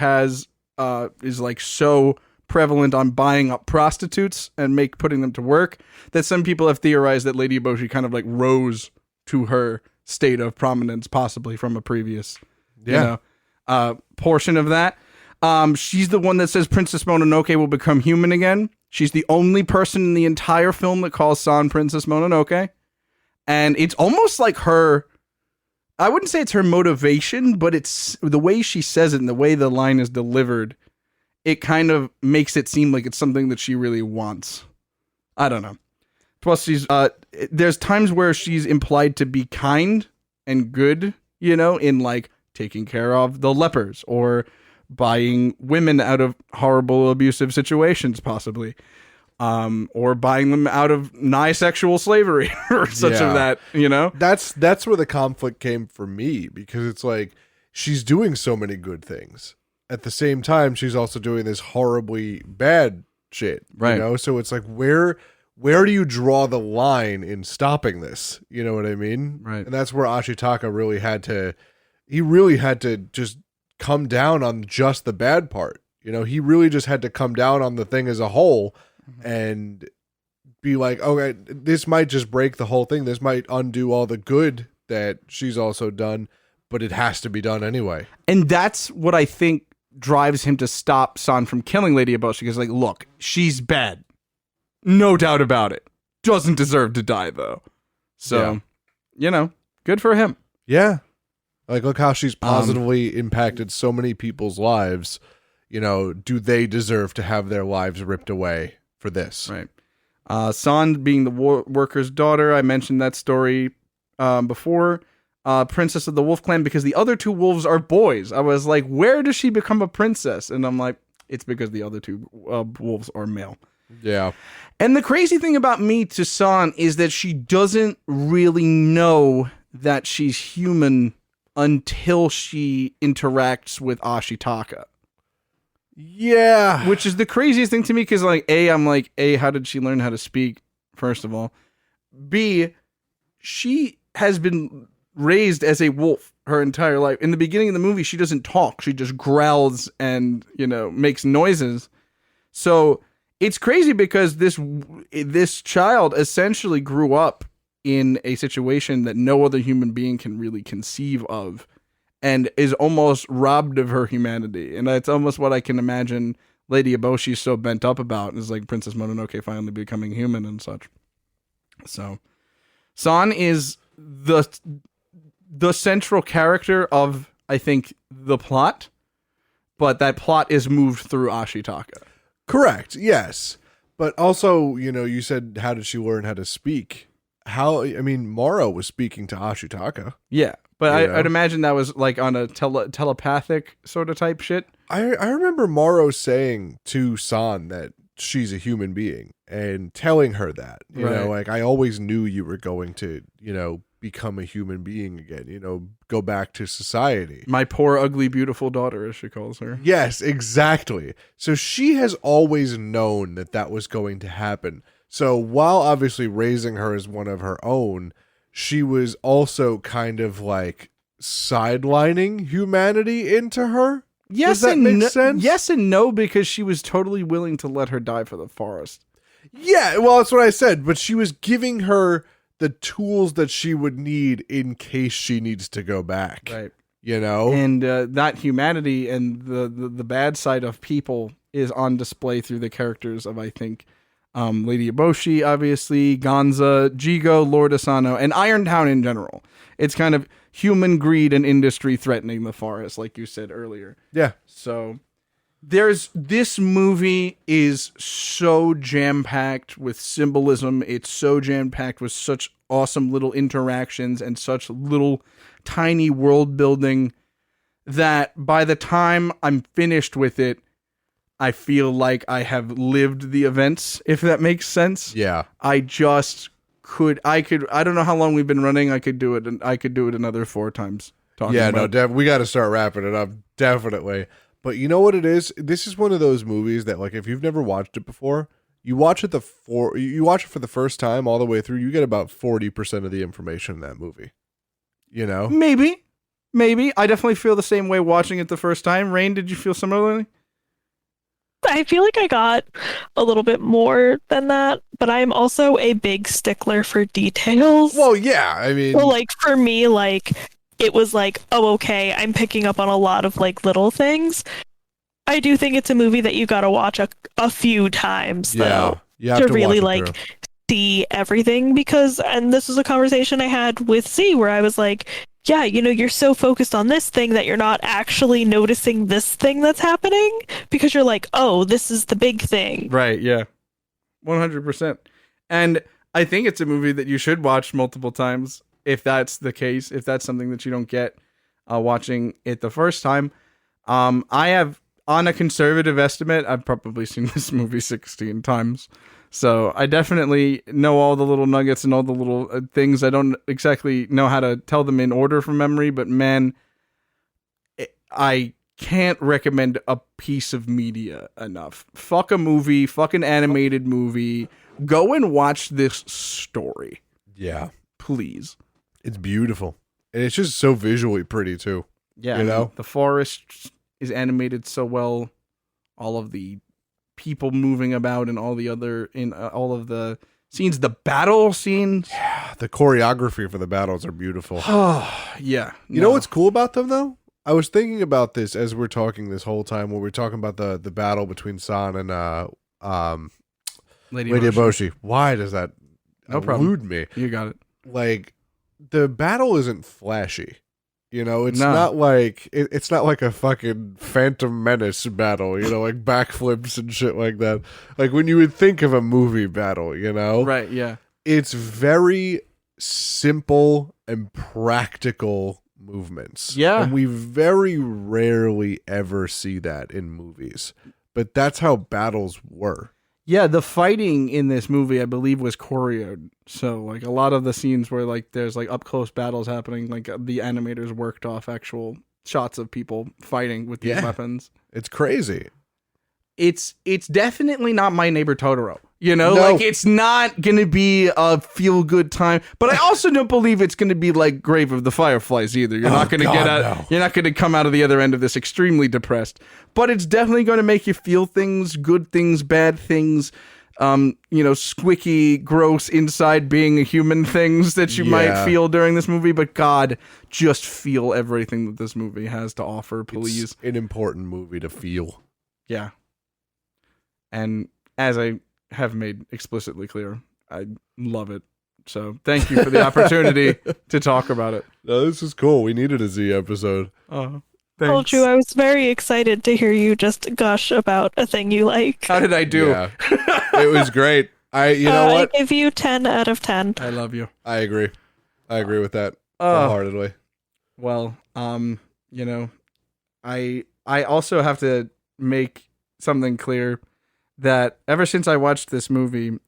is like so prevalent on buying up prostitutes and putting them to work, that some people have theorized that Lady Eboshi kind of like rose to her state of prominence, possibly from a previous portion of that. She's the one that says Princess Mononoke will become human again. She's the only person in the entire film that calls San Princess Mononoke. And it's almost like her, I wouldn't say it's her motivation, but it's the way she says it and the way the line is delivered. It kind of makes it seem like it's something that she really wants. I don't know. Plus, there's times where she's implied to be kind and good, in like taking care of the lepers or buying women out of horrible abusive situations, possibly, or buying them out of nigh sexual slavery or such of that, That's where the conflict came for me, because it's like she's doing so many good things. At the same time, she's also doing this horribly bad shit, right? So it's like, where do you draw the line in stopping this? You know what I mean? Right. And that's where Ashitaka really had to just come down on just the bad part. He really just had to come down on the thing as a whole and be like, okay, this might just break the whole thing. This might undo all the good that she's also done, but it has to be done anyway. And that's what I think drives him to stop San from killing Lady Eboshi, because like, look, she's bad, no doubt about it, doesn't deserve to die though, so good for him. Like, look how she's positively impacted so many people's lives. Do they deserve to have their lives ripped away for this. Right. San being the worker's daughter. I mentioned that story before. Princess of the Wolf Clan, because the other two wolves are boys. I was like, where does she become a princess? And I'm like, it's because the other two wolves are male. Yeah. And the crazy thing about me to San is that she doesn't really know that she's human until she interacts with Ashitaka. Yeah. Which is the craziest thing to me, because I'm like, A, how did she learn how to speak, first of all? B, she has been raised as a wolf her entire life. In the beginning of the movie, she doesn't talk. She just growls and, makes noises. So it's crazy because this child essentially grew up in a situation that no other human being can really conceive of, and is almost robbed of her humanity. And that's almost what I can imagine Lady Eboshi's so bent up about, is like Princess Mononoke finally becoming human and such. So San is the central character of, I think, the plot, but that plot is moved through Ashitaka. Correct. Yes. But also, you said, how did she learn how to speak? Moro was speaking to Ashitaka. Yeah, but I'd imagine that was like on a telepathic sort of type shit. I remember Moro saying to San that she's a human being and telling her that, I always knew you were going to, become a human being again, go back to society. My poor, ugly, beautiful daughter, as she calls her. Yes, exactly. So she has always known that was going to happen. So while obviously raising her as one of her own, she was also kind of like sidelining humanity into her. Yes, Does that make sense? Yes and no, because she was totally willing to let her die for the forest. Yeah, well, that's what I said. But she was giving her the tools that she would need in case she needs to go back. Right. And that humanity and the bad side of people is on display through the characters of, I think, Lady Eboshi, obviously, Gonza, Jigo, Lord Asano, and Irontown in general. It's kind of human greed and industry threatening the forest, like you said earlier. Yeah. So this movie is so jam-packed with symbolism. It's so jam-packed with such awesome little interactions and such little tiny world building that by the time I'm finished with it, I feel like I have lived the events, if that makes sense. Yeah. I don't know how long we've been running. I could do it another 4 times. We got to start wrapping it up. Definitely. But you know what it is? This is one of those movies that, like, if you've never watched it before, you watch it for the first time all the way through, you get about 40% of the information in that movie. Maybe. I definitely feel the same way watching it the first time. Rain, did you feel similarly? I feel like I got a little bit more than that, but I'm also a big stickler for details. Well, yeah, So, like, for me, like, it was like, oh, okay, I'm picking up on a lot of, like, little things. I do think it's a movie that you gotta watch a few times, though, to really, like, see everything, because, and this was a conversation I had with Z, where I was like, yeah, you're so focused on this thing that you're not actually noticing this thing that's happening, because you're like, oh, this is the big thing. Right, yeah. 100%. And I think it's a movie that you should watch multiple times, if that's the case, if that's something that you don't get watching it the first time. I have, on a conservative estimate, I've probably seen this movie 16 times. So I definitely know all the little nuggets and all the little things. I don't exactly know how to tell them in order from memory, but man, I can't recommend a piece of media enough. Fuck a movie, fuck an animated movie. Go and watch this story. Yeah. Please. It's beautiful. And it's just so visually pretty too. Yeah. The forest is animated so well. All of the people moving about and all the other all of the scenes, the battle scenes. Yeah, the choreography for the battles are beautiful. Yeah. You know what's cool about them though? I was thinking about this as we're talking this whole time when we're talking about the battle between San and Lady Eboshi. Why does that no problem elude me? You got it. Like, the battle isn't flashy. You know, it's No. not like it's not like a fucking Phantom Menace battle, you know, like backflips and shit like that. Like when you would think of a movie battle, you know? Right, yeah. It's very simple and practical movements. Yeah. And we very rarely ever see that in movies. But that's how battles were. Yeah, the fighting in this movie, I believe, was choreoed. So, like, a lot of the scenes where, like, there's, like, up-close battles happening, like, the animators worked off actual shots of people fighting with these weapons. It's crazy. It's definitely not My Neighbor Totoro. You know, No. like, it's not going to be a feel-good time. But I also don't believe it's going to be like Grave of the Fireflies either. You're not going to get out. No. You're not going to come out of the other end of this extremely depressed. But it's definitely going to make you feel things, good things, bad things. You know, squicky, gross inside being a human things that you might feel during this movie. But God, just feel everything that this movie has to offer, please. It's an important movie to feel. Yeah. And as I have made explicitly clear, I love it. So thank you for the opportunity to talk about it. No, this is cool. We needed a Z episode. Oh, Told thanks. you I was very excited to hear you just gush about a thing you like. How did I do? Yeah. It was great. You know what? I give you 10 out of 10. I love you. I agree. I agree with that wholeheartedly. Well, you know, I also have to make something clear that ever since I watched this movie,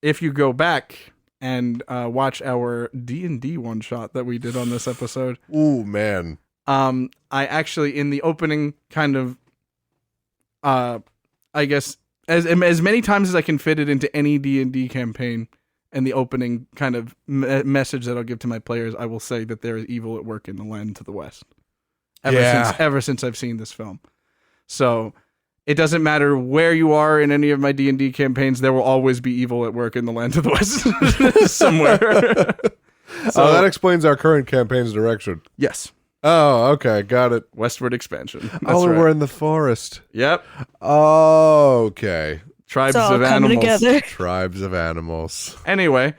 if you go back and watch our D&D one shot that we did on this episode, Ooh, man. I actually in the opening kind of, I guess as many times as I can fit it into any D&D campaign, and the opening kind of message that I'll give to my players, I will say that there is evil at work in the land to the west. Ever since I've seen this film, so. It doesn't matter where you are in any of my D&D campaigns, there will always be evil at work in the land of the west somewhere. So that explains our current campaign's direction. Yes. Oh, okay. Got it. Westward expansion. That's Oh, right. we're in the forest. Yep. Oh, okay. Tribes It's all of coming animals. together. Tribes of animals. Anyway,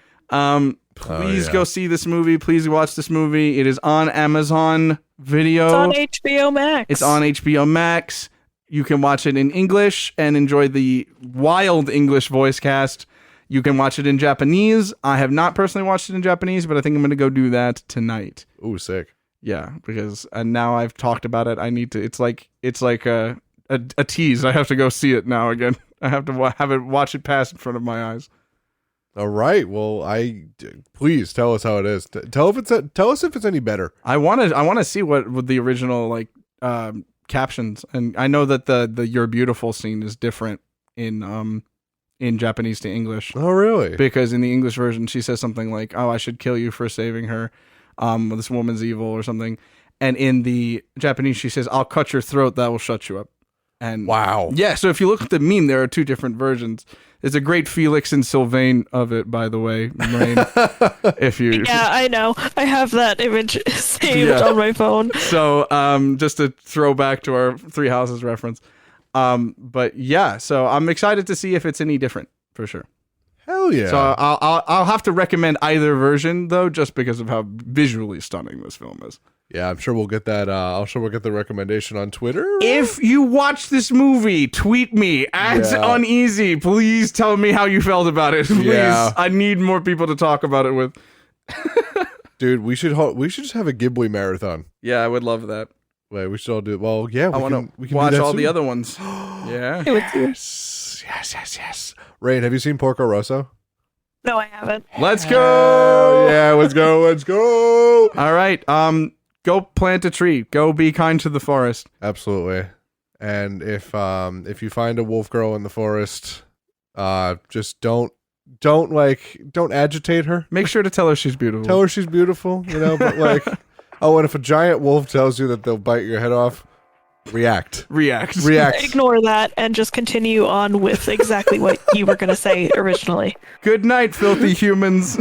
please yeah. go see this movie. Please watch this movie. It is on Amazon Video. It's on HBO Max. It's on HBO Max. You can watch it in English and enjoy the wild English voice cast. You can watch it in Japanese. I have not personally watched it in Japanese, but I think I'm going to go do that tonight. Ooh, sick. Yeah, because now I've talked about it. I need to. It's like a tease. I have to go see it now again. I have to have it watch it pass in front of my eyes. All right. Well, please tell us how it is. Tell us if it's any better. I want to see what the original like captions, and I know that the "You're Beautiful" scene is different in Japanese to English. Oh, really? Because in the English version, she says something like, "Oh, I should kill you for saving her. This woman's evil," or something. And in the Japanese, she says, "I'll cut your throat. That will shut you up." And Wow. yeah. So if you look at the meme, there are two different versions. There's a great Felix and Sylvain of it, by the way. Rain, if you Yeah, I know. I have that image saved on my phone. So, just to throw back to our Three Houses reference. But yeah, so I'm excited to see if it's any different for sure. Hell yeah. So I'll have to recommend either version though, just because of how visually stunning this film is. Yeah, I'm sure we'll get that. I'm sure we'll get the recommendation on Twitter. If you watch this movie, tweet me at Uneasy. Please tell me how you felt about it. Please, Yeah. I need more people to talk about it with. Dude, we should just have a Ghibli marathon. Yeah, I would love that. Wait, we should all do. Well, yeah, I want to watch all the other ones. Yeah. Yes. Rain, have you seen Porco Rosso? No, I haven't. Let's go. Yeah, let's go. All right. Go plant a tree. Go be kind to the forest. Absolutely. And if you find a wolf girl in the forest, just don't agitate her. Make sure to tell her she's beautiful. Tell her she's beautiful, but like, oh, and if a giant wolf tells you that they'll bite your head off, react. Ignore that and just continue on with exactly what you were going to say originally. Good night, filthy humans.